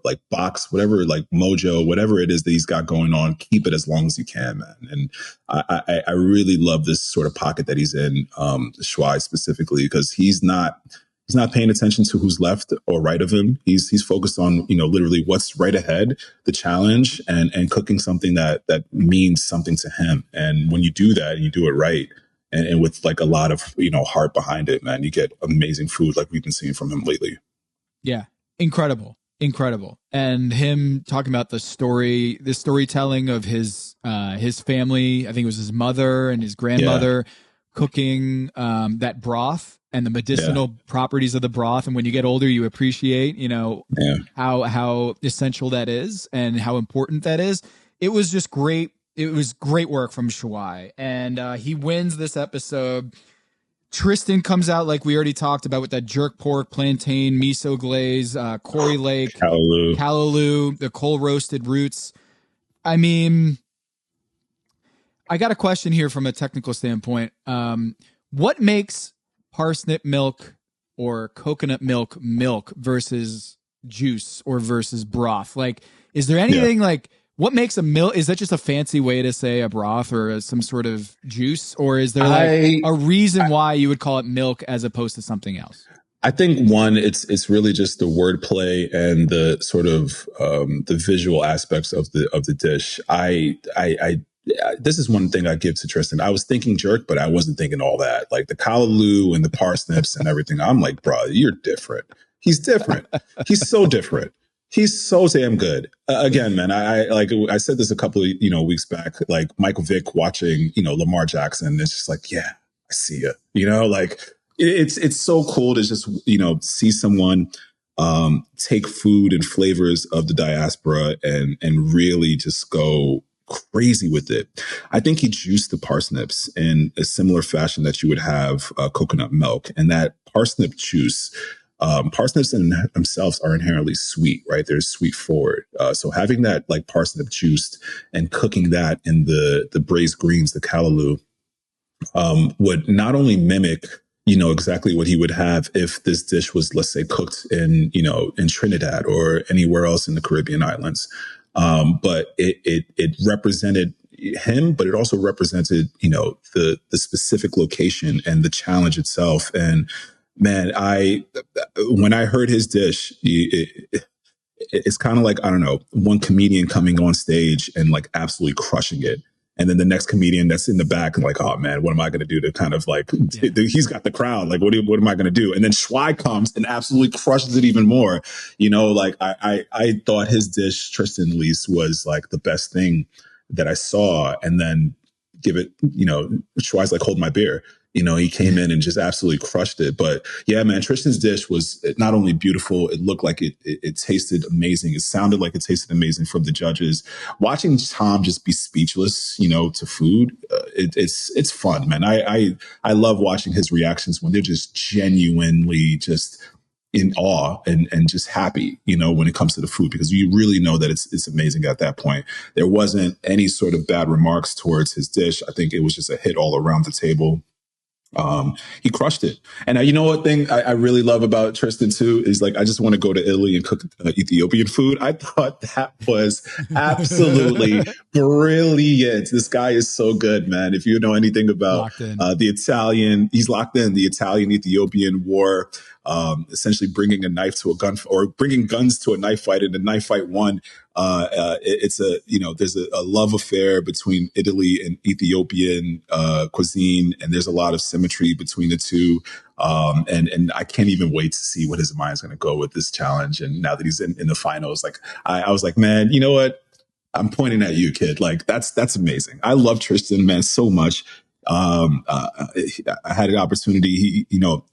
like box, whatever like mojo, whatever it is that he's got going on, keep it as long as you can, man. And I really love this sort of pocket that he's in, Schwai specifically, because he's not He's not paying attention to who's left or right of him. He's focused on, literally what's right ahead, the challenge, and cooking something that means something to him. And when you do that, and you do it right, and with like a lot of heart behind it, man, you get amazing food like we've been seeing from him lately. Yeah, incredible. And him talking about the storytelling of his family. I think it was his mother and his grandmother cooking that broth and the medicinal properties of the broth. And when you get older, you appreciate, how essential that is and how important that is. It was just great. It was great work from Shawai. And he wins this episode. Tristan comes out like we already talked about with that jerk pork, plantain, miso glaze, Quarry Lake, callaloo, the coal roasted roots. I mean, I got a question here from a technical standpoint. What makes parsnip milk or coconut milk versus juice or versus broth? Like, is there anything like, what makes a milk? Is that just a fancy way to say a broth or some sort of juice? Or is there like a reason why you would call it milk as opposed to something else? I think one, it's really just the wordplay and the sort of the visual aspects of the dish. This is one thing I give to Tristan. I was thinking jerk, but I wasn't thinking all that. Like the callaloo and the parsnips and everything. I'm like, bro, you're different. He's different. He's so different. He's so damn good. Again, man, I said this a couple of, weeks back, like Michael Vick watching, Lamar Jackson. It's just like, yeah, I see you, like it's so cool to just, see someone, take food and flavors of the diaspora and really just go crazy with it. I think he juiced the parsnips in a similar fashion that you would have coconut milk, and that parsnip juice, parsnips in themselves are inherently sweet, right? They're sweet forward. So having that like parsnip juiced and cooking that in the braised greens, the callaloo, would not only mimic, exactly what he would have if this dish was, let's say, cooked in, in Trinidad or anywhere else in the Caribbean islands. But it represented him, but it also represented, the specific location and the challenge itself. And man, when I heard his dish, it's kind of like, I don't know, one comedian coming on stage and like absolutely crushing it. And then the next comedian that's in the back and like, oh man, what am I going to do to kind of like, he's got the crowd. Like, what am I going to do? And then Shawai comes and absolutely crushes it even more. Like I thought his dish, Tristan at least, was like the best thing that I saw. And then Shawai's like, hold my beer. He came in and just absolutely crushed it. But yeah, man, Tristan's dish was not only beautiful, it looked like it tasted amazing. It sounded like it tasted amazing from the judges. Watching Tom just be speechless, to food, it's fun, man. I love watching his reactions when they're just genuinely just in awe and just happy, when it comes to the food, because you really know that it's amazing at that point. There wasn't any sort of bad remarks towards his dish. I think it was just a hit all around the table. He crushed it. And you know what thing I really love about Tristan too is like, I just want to go to Italy and cook Ethiopian food. I thought that was absolutely brilliant. This guy is so good, man. If you know anything about the Italian, he's locked in the Italian-Ethiopian war, essentially bringing a knife to a gun or bringing guns to a knife fight, and the knife fight won. It's there's a love affair between Italy and Ethiopian cuisine, and there's a lot of symmetry between the two. And I can't even wait to see what his mind's going to go with this challenge. And now that he's in the finals, like I was like, man, you know what? I'm pointing at you, kid. Like that's amazing. I love Tristan, man, so much. I had an opportunity.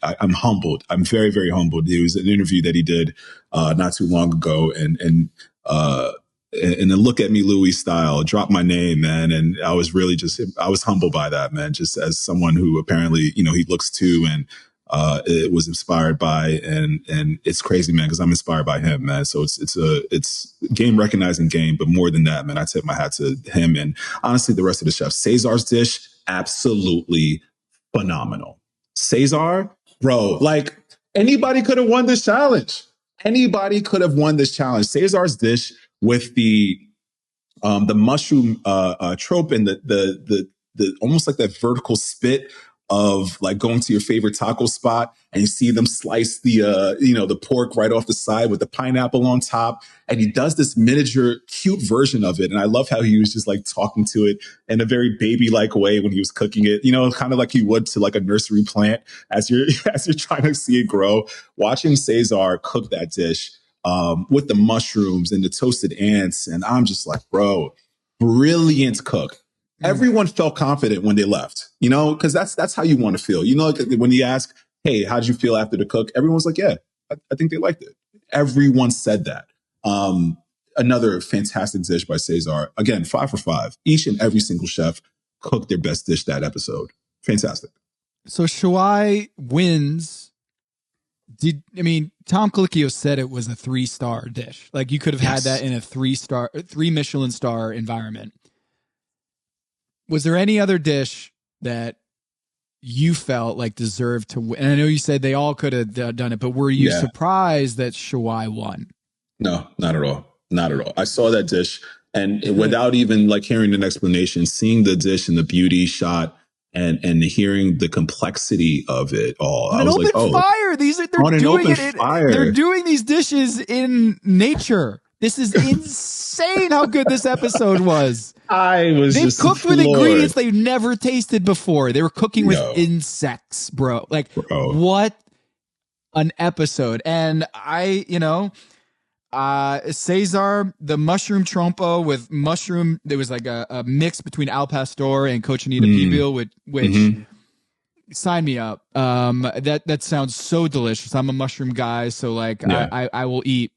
I'm humbled. I'm very, very humbled. It was an interview that he did not too long ago, and then Look at Me Louie style, drop my name, man. And I was really I was humbled by that, man, just as someone who apparently, he looks to and it was inspired by, and it's crazy, man, because I'm inspired by him, man. So it's game recognizing game, but more than that, man, I tip my hat to him and honestly the rest of the chefs. Cesar's dish, absolutely phenomenal. Cesar, bro, like anybody could have won this challenge. Anybody could have won this challenge. Cesar's dish with the mushroom trope and the almost like that vertical spit of like going to your favorite taco spot and you see them slice the pork right off the side with the pineapple on top. And he does this miniature cute version of it. And I love how he was just like talking to it in a very baby-like way when he was cooking it, kind of like he would to like a nursery plant as you're as you're trying to see it grow. Watching Cesar cook that dish with the mushrooms and the toasted ants. And I'm just like, bro, brilliant cook. Everyone felt confident when they left, because that's how you want to feel. Like when you ask, hey, how'd you feel after the cook? Everyone's like, yeah, I think they liked it. Everyone said that. Another fantastic dish by Cesar. Again, 5 for 5. Each and every single chef cooked their best dish that episode. Fantastic. So Shawai wins. Tom Colicchio said it was a 3-star dish. Like you could have had that in a 3 Michelin star environment. Was there any other dish that you felt like deserved to win? And I know you said they all could have done it, but were you surprised that Shawai won? No, not at all. Not at all. I saw that dish and without even like hearing an explanation, seeing the dish and the beauty shot and hearing the complexity of it all. I was like, fire. They're doing these dishes in nature. This is insane how good this episode was. They cooked with ingredients they've never tasted before. They were cooking with insects, bro. What an episode. And Cesar, the mushroom trompo with mushroom, there was like a mix between al pastor and cochinita pibil, which sign me up. That sounds so delicious. I'm a mushroom guy, so I will eat.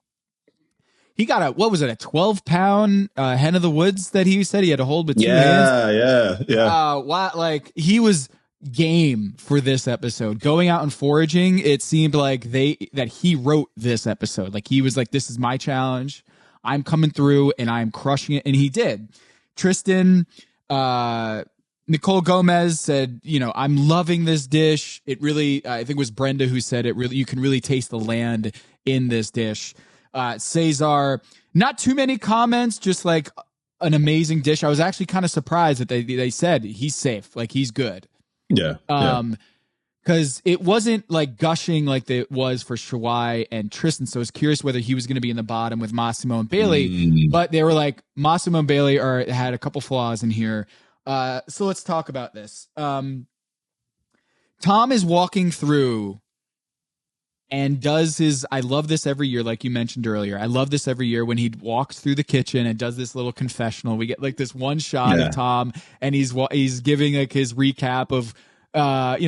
He got a 12-pound hen of the woods that he said he had to hold with 2 hands. Yeah. He was game for this episode. Going out and foraging, it seemed like that he wrote this episode. Like he was like, this is my challenge. I'm coming through and I'm crushing it. And he did. Tristan, Nicole Gomez said, I'm loving this dish. It really, I think it was Brenda who said it really, you can really taste the land in this dish. Cesar, not too many comments, just like an amazing dish. I was actually kind of surprised that they said he's safe, like he's good. Yeah. Because it wasn't like gushing like it was for Shawai and Tristan. So I was curious whether he was going to be in the bottom with Massimo and Bailey. But they were like, Massimo and Bailey had a couple flaws in here. So let's talk about this. Tom is walking through and does his, I love this every year, like you mentioned earlier. I love this every year when he walks through the kitchen and does this little confessional. We get like this one shot of Tom and he's giving like his recap of,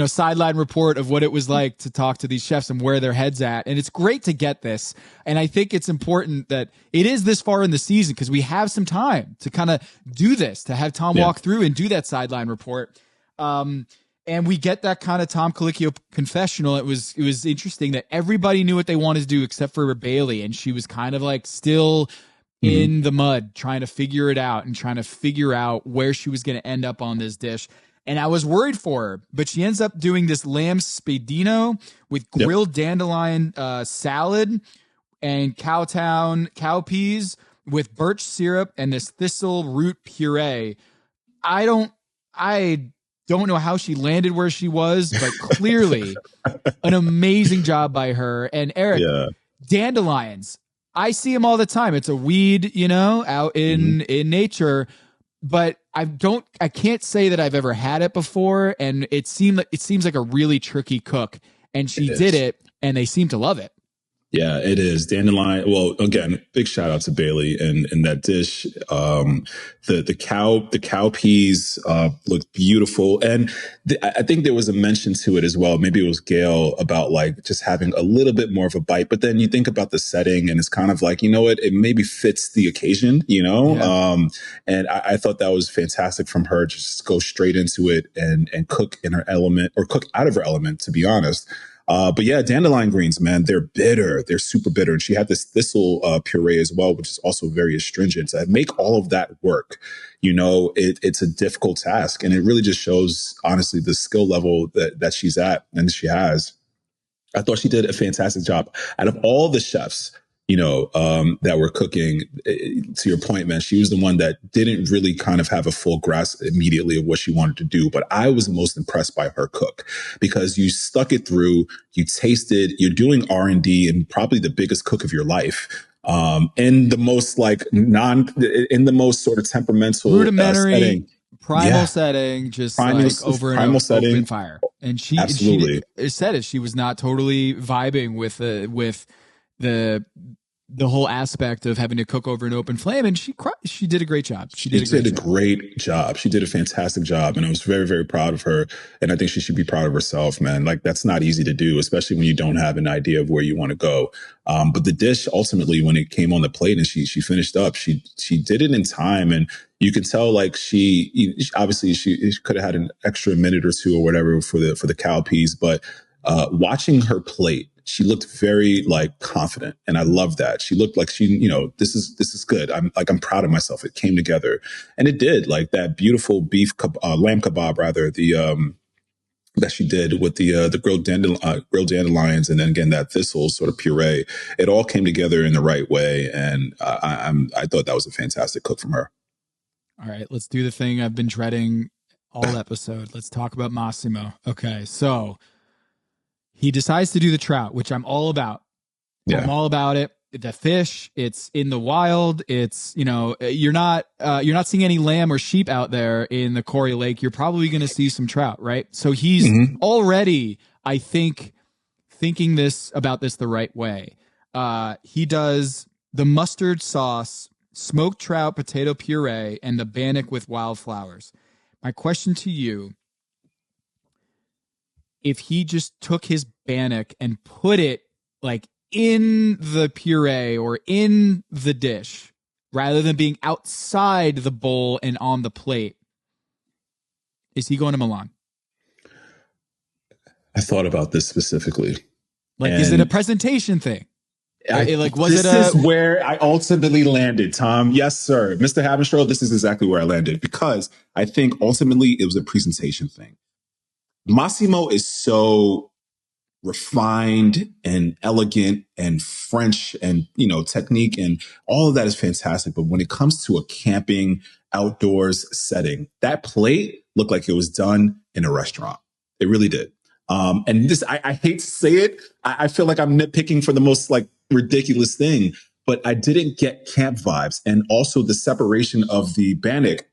sideline report of what it was like to talk to these chefs and where their heads at. And it's great to get this. And I think it's important that it is this far in the season because we have some time to kind of do this, to have Tom walk through and do that sideline report. And we get that kind of Tom Colicchio confessional. It was interesting that everybody knew what they wanted to do except for Bailey. And she was kind of like still in the mud, trying to figure it out and trying to figure out where she was going to end up on this dish. And I was worried for her, but she ends up doing this lamb spadino with grilled dandelion salad and cow peas with birch syrup and this thistle root puree. I don't know how she landed where she was, but clearly an amazing job by her. And Eric, dandelions, I see them all the time. It's a weed, out in nature, but I can't say that I've ever had it before. And it seems like a really tricky cook, and she did it and they seem to love it. Yeah, it is. Dandelion. Well, again, big shout out to Bailey and that dish. The cow peas looked beautiful, and I think there was a mention to it as well. Maybe it was Gail about like just having a little bit more of a bite. But then you think about the setting, and it's kind of like, it maybe fits the occasion, And I thought that was fantastic from her. Just go straight into it and cook in her element, or cook out of her element, to be honest. But yeah, dandelion greens, man, they're bitter. They're super bitter. And she had this thistle puree as well, which is also very astringent. To make all of that work, it's a difficult task. And it really just shows, honestly, the skill level that she's at and she has. I thought she did a fantastic job. Out of all the chefs, that were cooking. To your point, man, she was the one that didn't really kind of have a full grasp immediately of what she wanted to do. But I was most impressed by her cook because you stuck it through, you tasted, you're doing R&D and probably the biggest cook of your life. In the most in the most sort of temperamental rudimentary, setting. primal setting, just like over an primal setting. open fire. And she said it. She was not totally vibing with the whole aspect of having to cook over an open flame, and she did a great job. She did a great job. She did a fantastic job, and I was very, very proud of her. And I think she should be proud of herself, man. Like, that's not easy to do, especially when you don't have an idea of where you want to go. But the dish, ultimately, when it came on the plate and she finished up, she did it in time, and you can tell, like, she obviously she could have had an extra minute or two or whatever for the cowpeas, but watching her plate, she looked very like confident, and I love that. She looked like she, this is good. I'm proud of myself. It came together, and it did. Like that beautiful lamb kebab, rather, that she did with the grilled dandelions, and then again that thistle sort of puree. It all came together in the right way, and I thought that was a fantastic cook from her. All right, let's do the thing I've been dreading all episode. Let's talk about Massimo. Okay, so he decides to do the trout, which I'm all about. Yeah. I'm all about it. The fish, it's in the wild. It's, you're not seeing any lamb or sheep out there in the Quarry Lake. You're probably going to see some trout, right? So he's already, I think, thinking about this the right way. He does the mustard sauce, smoked trout, potato puree, and the bannock with wildflowers. My question to you: if he just took his bannock and put it like in the puree or in the dish, rather than being outside the bowl and on the plate, is he going to Milan? I thought about this specifically. Like, is it a presentation thing? This is where I ultimately landed, Tom. Yes, sir. Mr. Havenstro, this is exactly where I landed, because I think ultimately it was a presentation thing. Massimo is so refined and elegant and French, and, technique, and all of that is fantastic. But when it comes to a camping outdoors setting, that plate looked like it was done in a restaurant. It really did. And this, I hate to say it. I feel like I'm nitpicking for the most ridiculous thing, but I didn't get camp vibes. And also the separation of the bannock.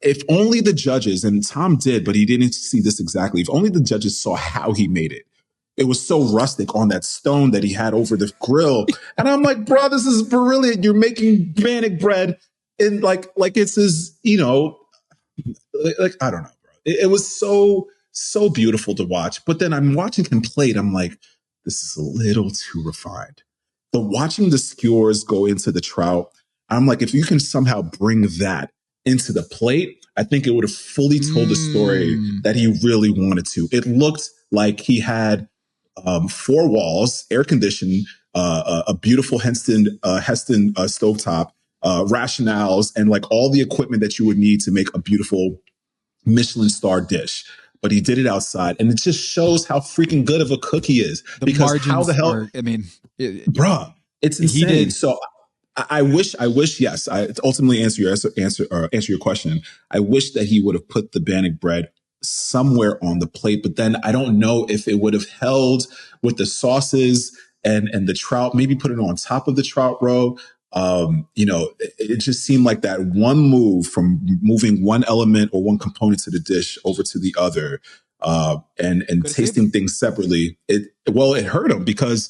If only the judges, and Tom did, but he didn't see this exactly. If only the judges saw how he made it. It was so rustic on that stone that he had over the grill. And I'm like, bro, this is brilliant. You're making bannock bread in like it's his, I don't know, bro. It was so beautiful to watch. But then I'm watching him plate. I'm like, this is a little too refined. But watching the skewers go into the trout, I'm like, if you can somehow bring that into the plate, I think it would have fully told the story that he really wanted to. It looked like he had 4 walls, air conditioned, a beautiful Heston stovetop, rationales, and like all the equipment that you would need to make a beautiful Michelin star dish. But he did it outside, and it just shows how freaking good of a cook he is. Because how the hell? Bruh, it's insane. So I wish, yes, I ultimately answer your question. I wish that he would have put the bannock bread somewhere on the plate, but then I don't know if it would have held with the sauces and the trout, maybe put it on top of the trout roe. It just seemed like that one move from moving one element or one component to the dish over to the other, and tasting things separately. It hurt him, because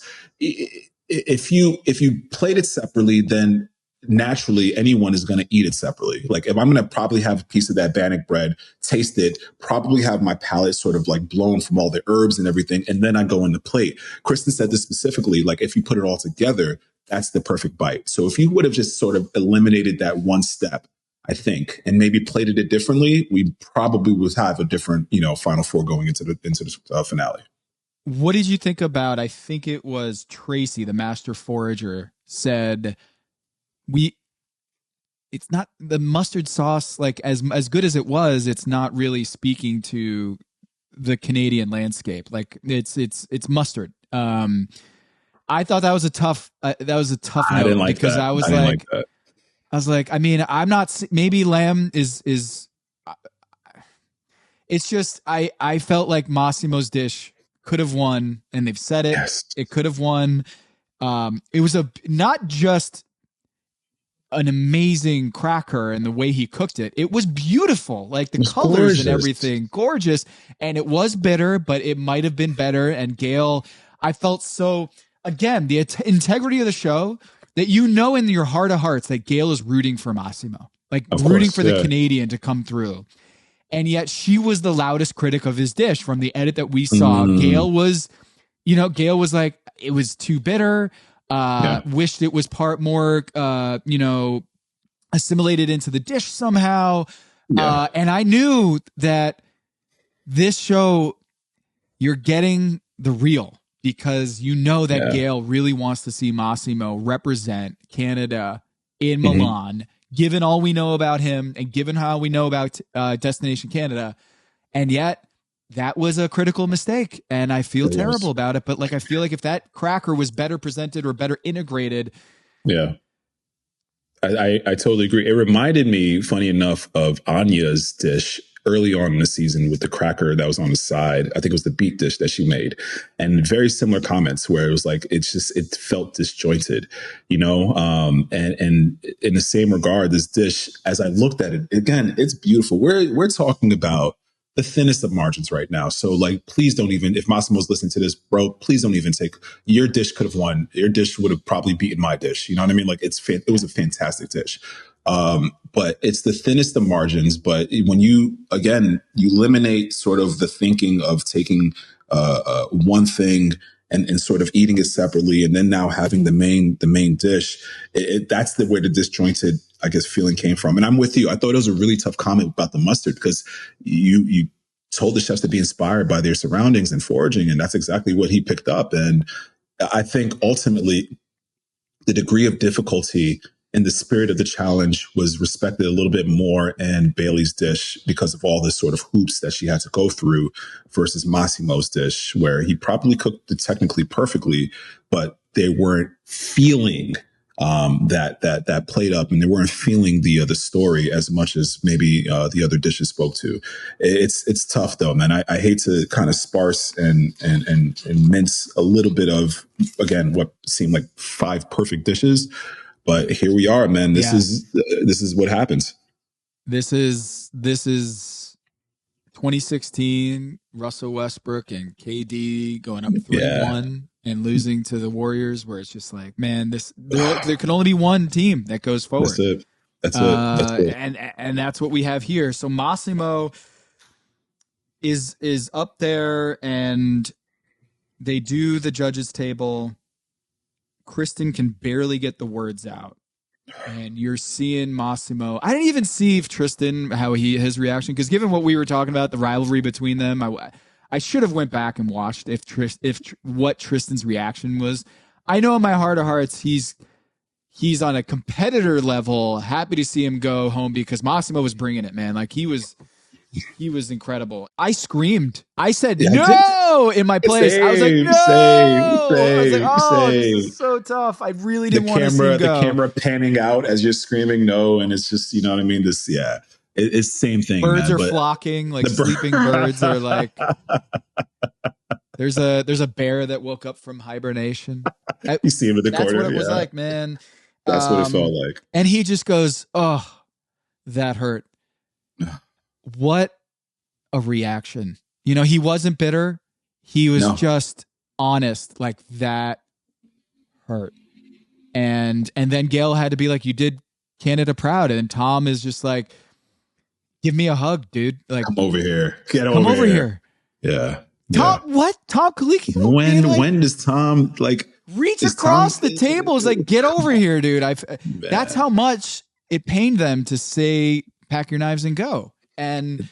if you plate it separately, then naturally anyone is going to eat it separately. Like, if I'm going to probably have a piece of that bannock bread, taste it, probably have my palate sort of like blown from all the herbs and everything, and then I go in the plate. Kristen said this specifically, like, if you put it all together, that's the perfect bite. So if you would have just sort of eliminated that one step, I think, and maybe plated it differently, we probably would have a different, Final Four going into the finale. What did you think about, I think it was Tracy, the master forager, said, it's not the mustard sauce, like as good as it was, it's not really speaking to the Canadian landscape. Like it's mustard. I thought that was a tough I didn't note like because that. I I was didn't like like, that. I mean, I'm not, maybe Lamb is, it's just, I felt like Massimo's dish could have won, and they've said it. Yes. It could have won. It was not just an amazing cracker and the way he cooked it. It was beautiful, like the colors Gorgeous. and everything, gorgeous. And it was bitter, but it might have been better. And Gail, I felt so, again, the integrity of the show, that you know in your heart of hearts that Gail is rooting for Massimo, like Of rooting course, for the yeah. Canadian to come through. And yet she was the loudest critic of his dish from the edit that we saw. Gail was like, it was too bitter. Wished it was part more, assimilated into the dish somehow. Yeah. And I knew that this show, you're getting the real, because you know that Gail really wants to see Massimo represent Canada in Milan, given all we know about him and given how we know about Destination Canada. And yet that was a critical mistake, and I feel terrible about it. But like, I feel like if that cracker was better presented or better integrated. Yeah. I totally agree. It reminded me, funny enough, of Anya's dish early on in the season with the cracker that was on the side. I think it was the beet dish that she made, and very similar comments where it was like, it felt disjointed, and in the same regard, this dish, as I looked at it again, it's beautiful. We're talking about the thinnest of margins right now. So like, please don't even, if Massimo's listening to this, bro, please don't even take, your dish could have won. Your dish would have probably beaten my dish. You know what I mean? Like, it was a fantastic dish. But it's the thinnest of margins. But when you eliminate sort of the thinking of taking, one thing and sort of eating it separately, and then now having the main dish, that's where the disjointed, I guess, feeling came from. And I'm with you. I thought it was a really tough comment about the mustard, because you told the chefs to be inspired by their surroundings and foraging, and that's exactly what he picked up. And I think ultimately the degree of difficulty and the spirit of the challenge was respected a little bit more in Bailey's dish, because of all the sort of hoops that she had to go through, versus Massimo's dish, where he probably cooked it technically perfectly, but they weren't feeling that played up, and they weren't feeling the story as much as maybe the other dishes spoke to. It's tough though, man. I hate to kind of sparse and mince a little bit of, again, what seemed like 5 perfect dishes. But here we are, man. This is what happens. This is 2016 Russell Westbrook and KD going up 3-1 and losing to the Warriors, where it's just like, man, there can only be one team that goes forward. That's it. And that's what we have here. So Massimo is up there, and they do the judges table. Kristen can barely get the words out, and you're seeing Massimo. I didn't even see if Tristan, his reaction, because given what we were talking about, the rivalry between them, I should have went back and watched what Tristan's reaction was. I know in my heart of hearts he's on a competitor level, happy to see him go home, because Massimo was bringing it, man. Like, he was incredible. I screamed. I said no in my place. I was like, no. I was like, this is so tough. I really didn't want to see him go. The camera panning out as you're screaming no, and it's just, you know what I mean? This, it's the same thing. Birds man, are flocking, like sleeping birds are like. There's a bear that woke up from hibernation. You see him in the corner. That's what it was like, man. That's what it felt like. And he just goes, "Oh, that hurt." What a reaction. He wasn't bitter. He was just honest. Like, that hurt. And then Gail had to be like, you did Canada proud. And Tom is just like, give me a hug, dude. Like, come over here. Come over here. Yeah. Tom, what? Tom Kaliki? When does Tom reach across the table? Is like, get over here, dude. That's how much it pained them to say, pack your knives and go. And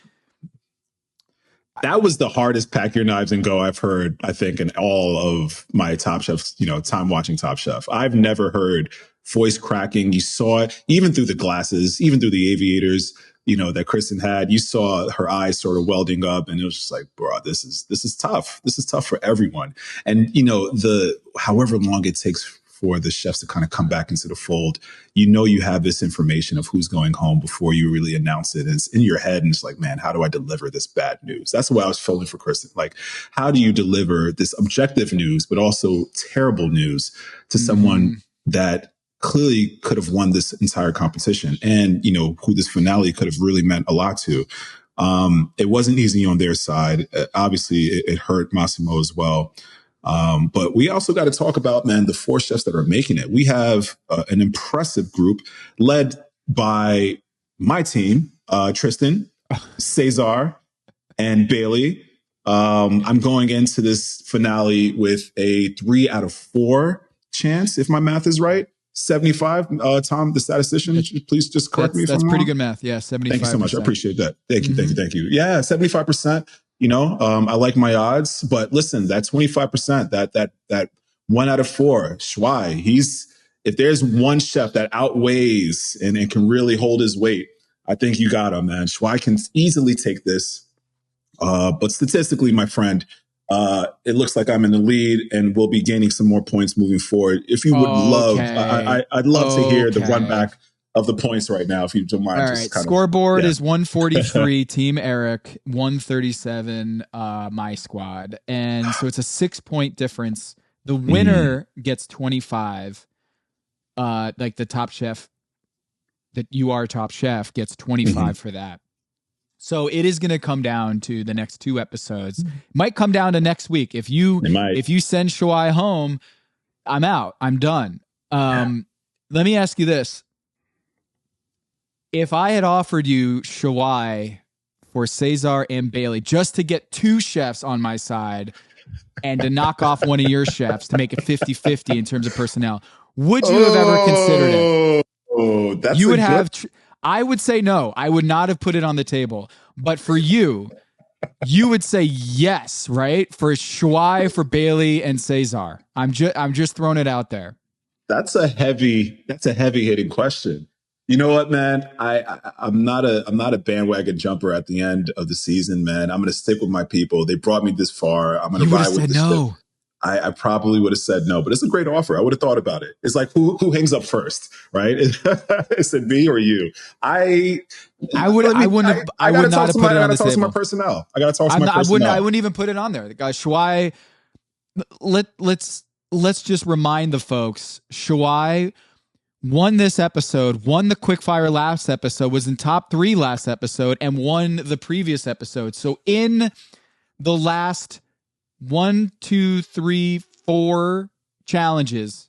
that was the hardest pack your knives and go I've heard, I think, in all of my Top Chef, time watching Top Chef. I've never heard voice cracking. You saw it even through the glasses, even through the aviators. that Kristen had, you saw her eyes sort of welding up, and it was just like, bro, this is tough. This is tough for everyone. And the however long it takes for the chefs to kind of come back into the fold, you have this information of who's going home before you really announce it. It's in your head, and it's like, man, how do I deliver this bad news? That's what I was feeling for Kristen. Like, how do you deliver this objective news, but also terrible news to someone that clearly could have won this entire competition, and who this finale could have really meant a lot to. It wasn't easy on their side. Obviously, it hurt Massimo as well. But we also got to talk about, man, the 4 chefs that are making it. We have an impressive group led by my team, Tristan, Cesar, and Bailey. I'm going into this finale with a 3 out of 4 chance, if my math is right. 75. Tom, the statistician, please just correct me if I'm wrong. That's pretty good math. Yeah, 75%. Thank you so much. I appreciate that. Thank you. Yeah, 75%. I like my odds, but listen, that 25%, that 1 out of 4, Shuai, if there's one chef that outweighs and can really hold his weight, I think you got him, man. Shuai can easily take this. But statistically, my friend, it looks like I'm in the lead, and we'll be gaining some more points moving forward. If you would love, I'd love to hear the run back of the points right now, if you don't mind. All right, scoreboard is 143, Team Eric, 137, my squad. And so it's a 6-point difference. The winner gets 25, like the top chef, that you are top chef, gets 25 for that. So it is going to come down to the next 2 episodes. Might come down to next week. If you send Shuai home, I'm out. I'm done. Let me ask you this. If I had offered you Shuai for Cesar and Bailey just to get 2 chefs on my side and to knock off one of your chefs to make it 50-50 in terms of personnel, would you have ever considered it? Oh, that's you would have... I would say no. I would not have put it on the table. But for you would say yes, right? For Shuai, for Bailey, and Cesar. I'm just throwing it out there. That's a heavy hitting question. You know what, man? I'm not a bandwagon jumper at the end of the season, man. I'm going to stick with my people. They brought me this far. I'm going to ride with this ship. I probably would have said no, but it's a great offer. I would have thought about it. It's like who hangs up first, right? Is it me or you? I would not have put it on the table. I got to talk to my personnel. I wouldn't even put it on there. The guy Shuai. Let's just remind the folks. Shuai won this episode, won the quickfire last episode, was in top 3 last episode, and won the previous episode. So in the last 1, 2, 3, 4 challenges,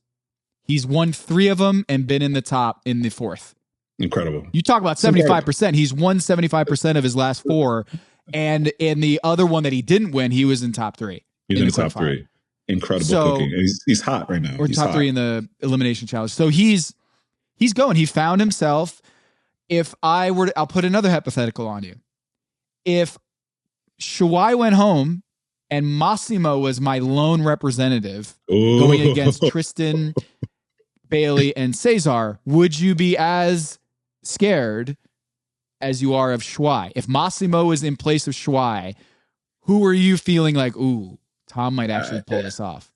he's won 3 of them and been in the top in the 4th. Incredible. You talk about 75%. He's won 75% of his last 4. And in the other one that he didn't win, he was in top 3. He's in the top 3. Incredible cooking. He's hot right now. Or top 3 in the elimination challenge. So he's going. He found himself. I'll put another hypothetical on you. If Shuai went home and Massimo was my lone representative going against Tristan, Bailey, and Cesar, would you be as scared as you are of Shuai? If Massimo was in place of Shuai, who are you feeling like, ooh, Tom might actually pull this off?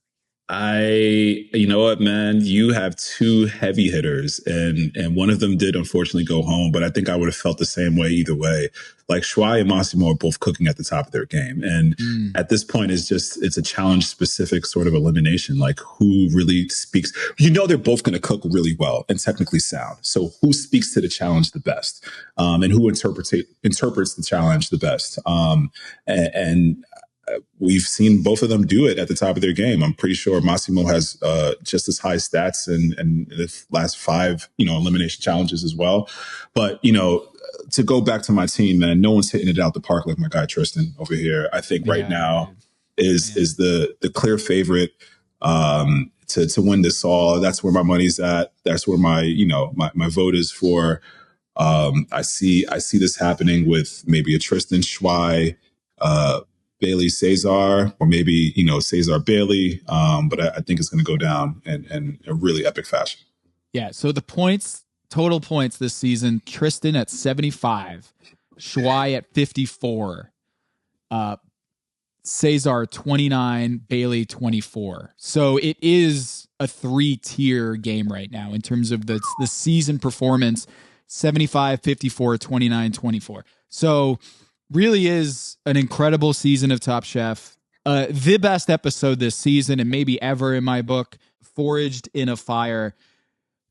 You know what, man? You have 2 heavy hitters, and one of them did unfortunately go home, but I think I would have felt the same way either way. Like Shuai and Massimo are both cooking at the top of their game. And at this point, it's a challenge specific sort of elimination. Like who really speaks, they're both going to cook really well and technically sound. So who speaks to the challenge the best? And who interprets the challenge the best? And we've seen both of them do it at the top of their game. I'm pretty sure Massimo has just as high stats in the last 5, elimination challenges as well. But, to go back to my team, man, no one's hitting it out the park like my guy Tristan over here. I think right now is the clear favorite to win this all. That's where my money's at. That's where my vote is for. I see this happening with maybe a Tristan Shuai, Bailey Cesar, or maybe Cesar Bailey, but I think it's going to go down in a really epic fashion. Yeah. So the points total points this season. Tristan at 75, Schwai at 54, Cesar 29, Bailey 24. So it is a 3-tier game right now in terms of the season performance. 75, 54, 29, 24. So really is an incredible season of Top Chef. The best episode this season and maybe ever in my book, Foraged in a Fire.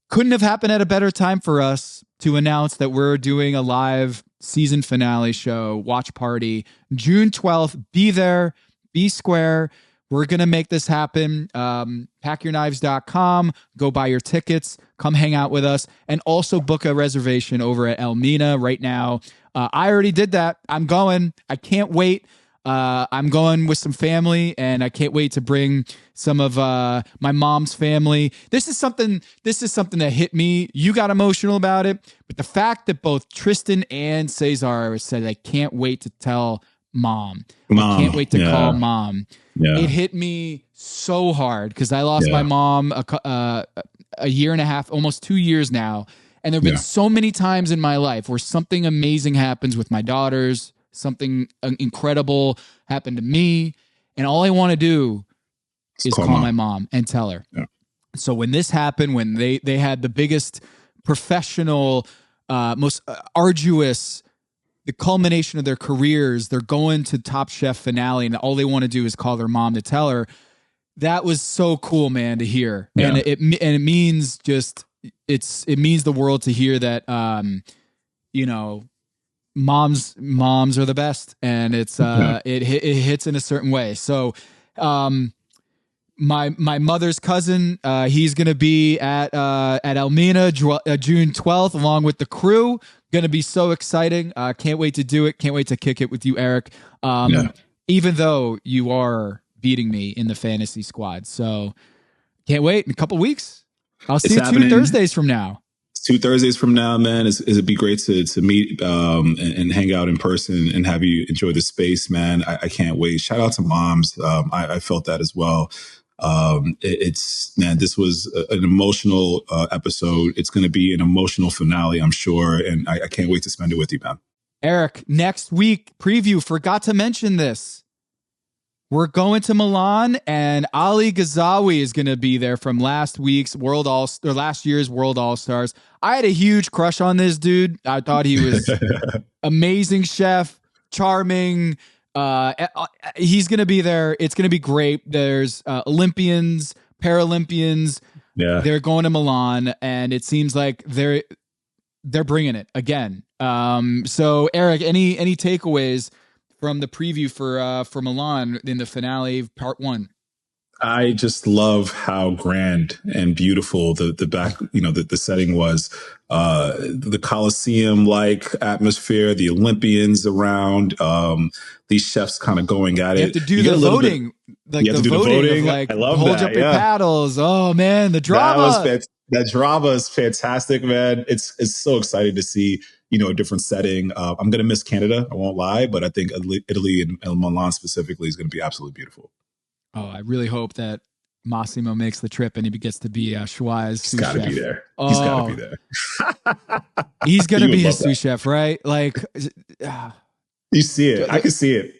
Couldn't have happened at a better time for us to announce that we're doing a live season finale show, watch party, June 12th. Be there, be square. We're going to make this happen. Packyourknives.com. Go buy your tickets. Come hang out with us. And also book a reservation over at Elmina right now. I already did that. I'm going. I can't wait. I'm going with some family, and I can't wait to bring some of my mom's family. This is something that hit me. You got emotional about it, but the fact that both Tristan and Cesar said, "I can't wait to tell mom. I can't wait to call mom." Yeah. It hit me so hard because I lost my mom a year and a half, almost 2 years now, and there have been so many times in my life where something amazing happens with my daughters. Something incredible happened to me, and all I want to do is call my mom and tell her. Yeah. So when this happened, when they had the biggest professional, most arduous, the culmination of their careers, they're going to Top Chef finale, and all they want to do is call their mom to tell her. That was so cool, man, to hear, and it means it means the world to hear that, moms are the best, and it's it hits in a certain way. So my mother's cousin, he's gonna be at Elmina June 12th along with the crew. Gonna be so exciting. Can't wait to do it. Can't wait to kick it with you, Eric. Even though you are beating me in the fantasy squad, so can't wait. In a couple weeks, I'll see you 2 Thursdays from now. 2 Thursdays from now, man. It'd be great to meet and hang out in person and have you enjoy the space, man. I can't wait. Shout out to moms. I felt that as well. This was an emotional episode. It's going to be an emotional finale, I'm sure, and I can't wait to spend it with you, man. Eric, next week preview. Forgot to mention this. We're going to Milan, and Ali Ghazawi is going to be there from last year's World All-Stars. I had a huge crush on this dude. I thought he was amazing chef, charming. He's going to be there. It's going to be great. There's Olympians, Paralympians. Yeah. They're going to Milan, and it seems like they're bringing it again. So Eric, any takeaways from the preview for Milan in the finale, part 1? I just love how grand and beautiful the back, the setting was. The Colosseum-like atmosphere, the Olympians around, these chefs kind of going at it. You have to do the voting. You have to do the voting. I love hold that. Up your paddles. Oh, man, the drama. That drama is fantastic, man. It's so exciting to see, a different setting. I'm going to miss Canada, I won't lie, but I think Italy and Milan specifically is going to be absolutely beautiful. Oh, I really hope that Massimo makes the trip and he gets to be Schwai's sous chef. He's got to be there. He's got to be there. He's going to be his sous chef, right? Like, you see it. I can see it.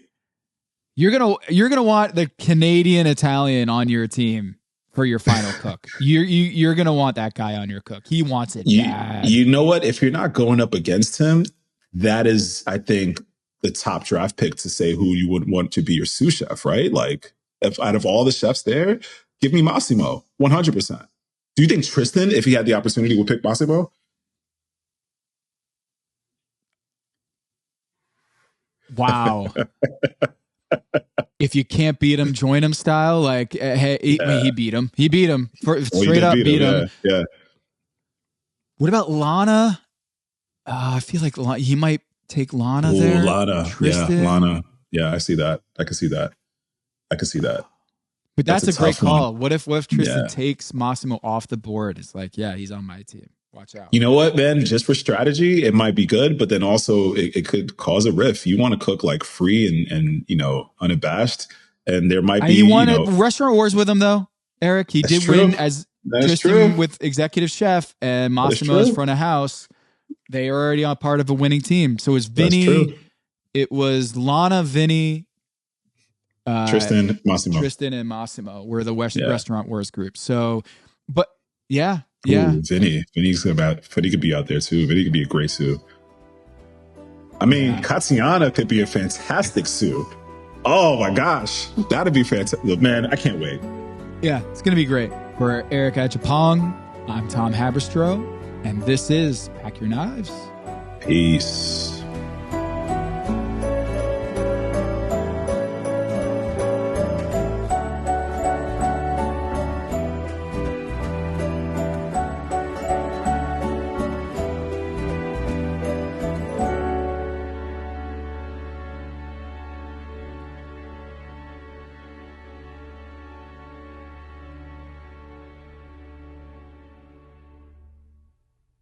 You're gonna want the Canadian Italian on your team for your final cook. You're gonna want that guy on your cook. He wants it bad. You know what? If you're not going up against him, that is, I think, the top draft pick to say who you would want to be your sous chef, right? Like, if out of all the chefs there, give me Massimo, 100%. Do you think Tristan, if he had the opportunity, would pick Massimo? Wow. If you can't beat him, join him style. Like, hey, he beat him. He beat him. Straight up beat him. Yeah. What about Lana? I feel like he might take Lana there. Lana. Tristan. Yeah, Lana. Yeah, I see that. I can see that. But that's a great call. What if Tristan takes Massimo off the board? It's like, yeah, he's on my team. Watch out. You know what, man? Just for strategy, it might be good, but then also it could cause a rift. You want to cook like free and unabashed, and there might be. He won at Restaurant Wars with him though, Eric. He did win as That's Tristan true. with executive chef and That is Massimo's true. front of house, they are already on part of a winning team. So it was That's Vinny, true. it was Lana, Vinny, Tristan, Massimo. Tristan, and Massimo were the Yeah. Restaurant Wars group. So, but yeah. Ooh, Vinny's about. Vinny could be out there too. Vinny could be a great Sue. I mean, Katiana could be a fantastic Sue. Oh my gosh, that'd be fantastic, man! I can't wait. Yeah, it's gonna be great. For Eric Ajapong, I'm Tom Haberstroh, and this is Pack Your Knives. Peace.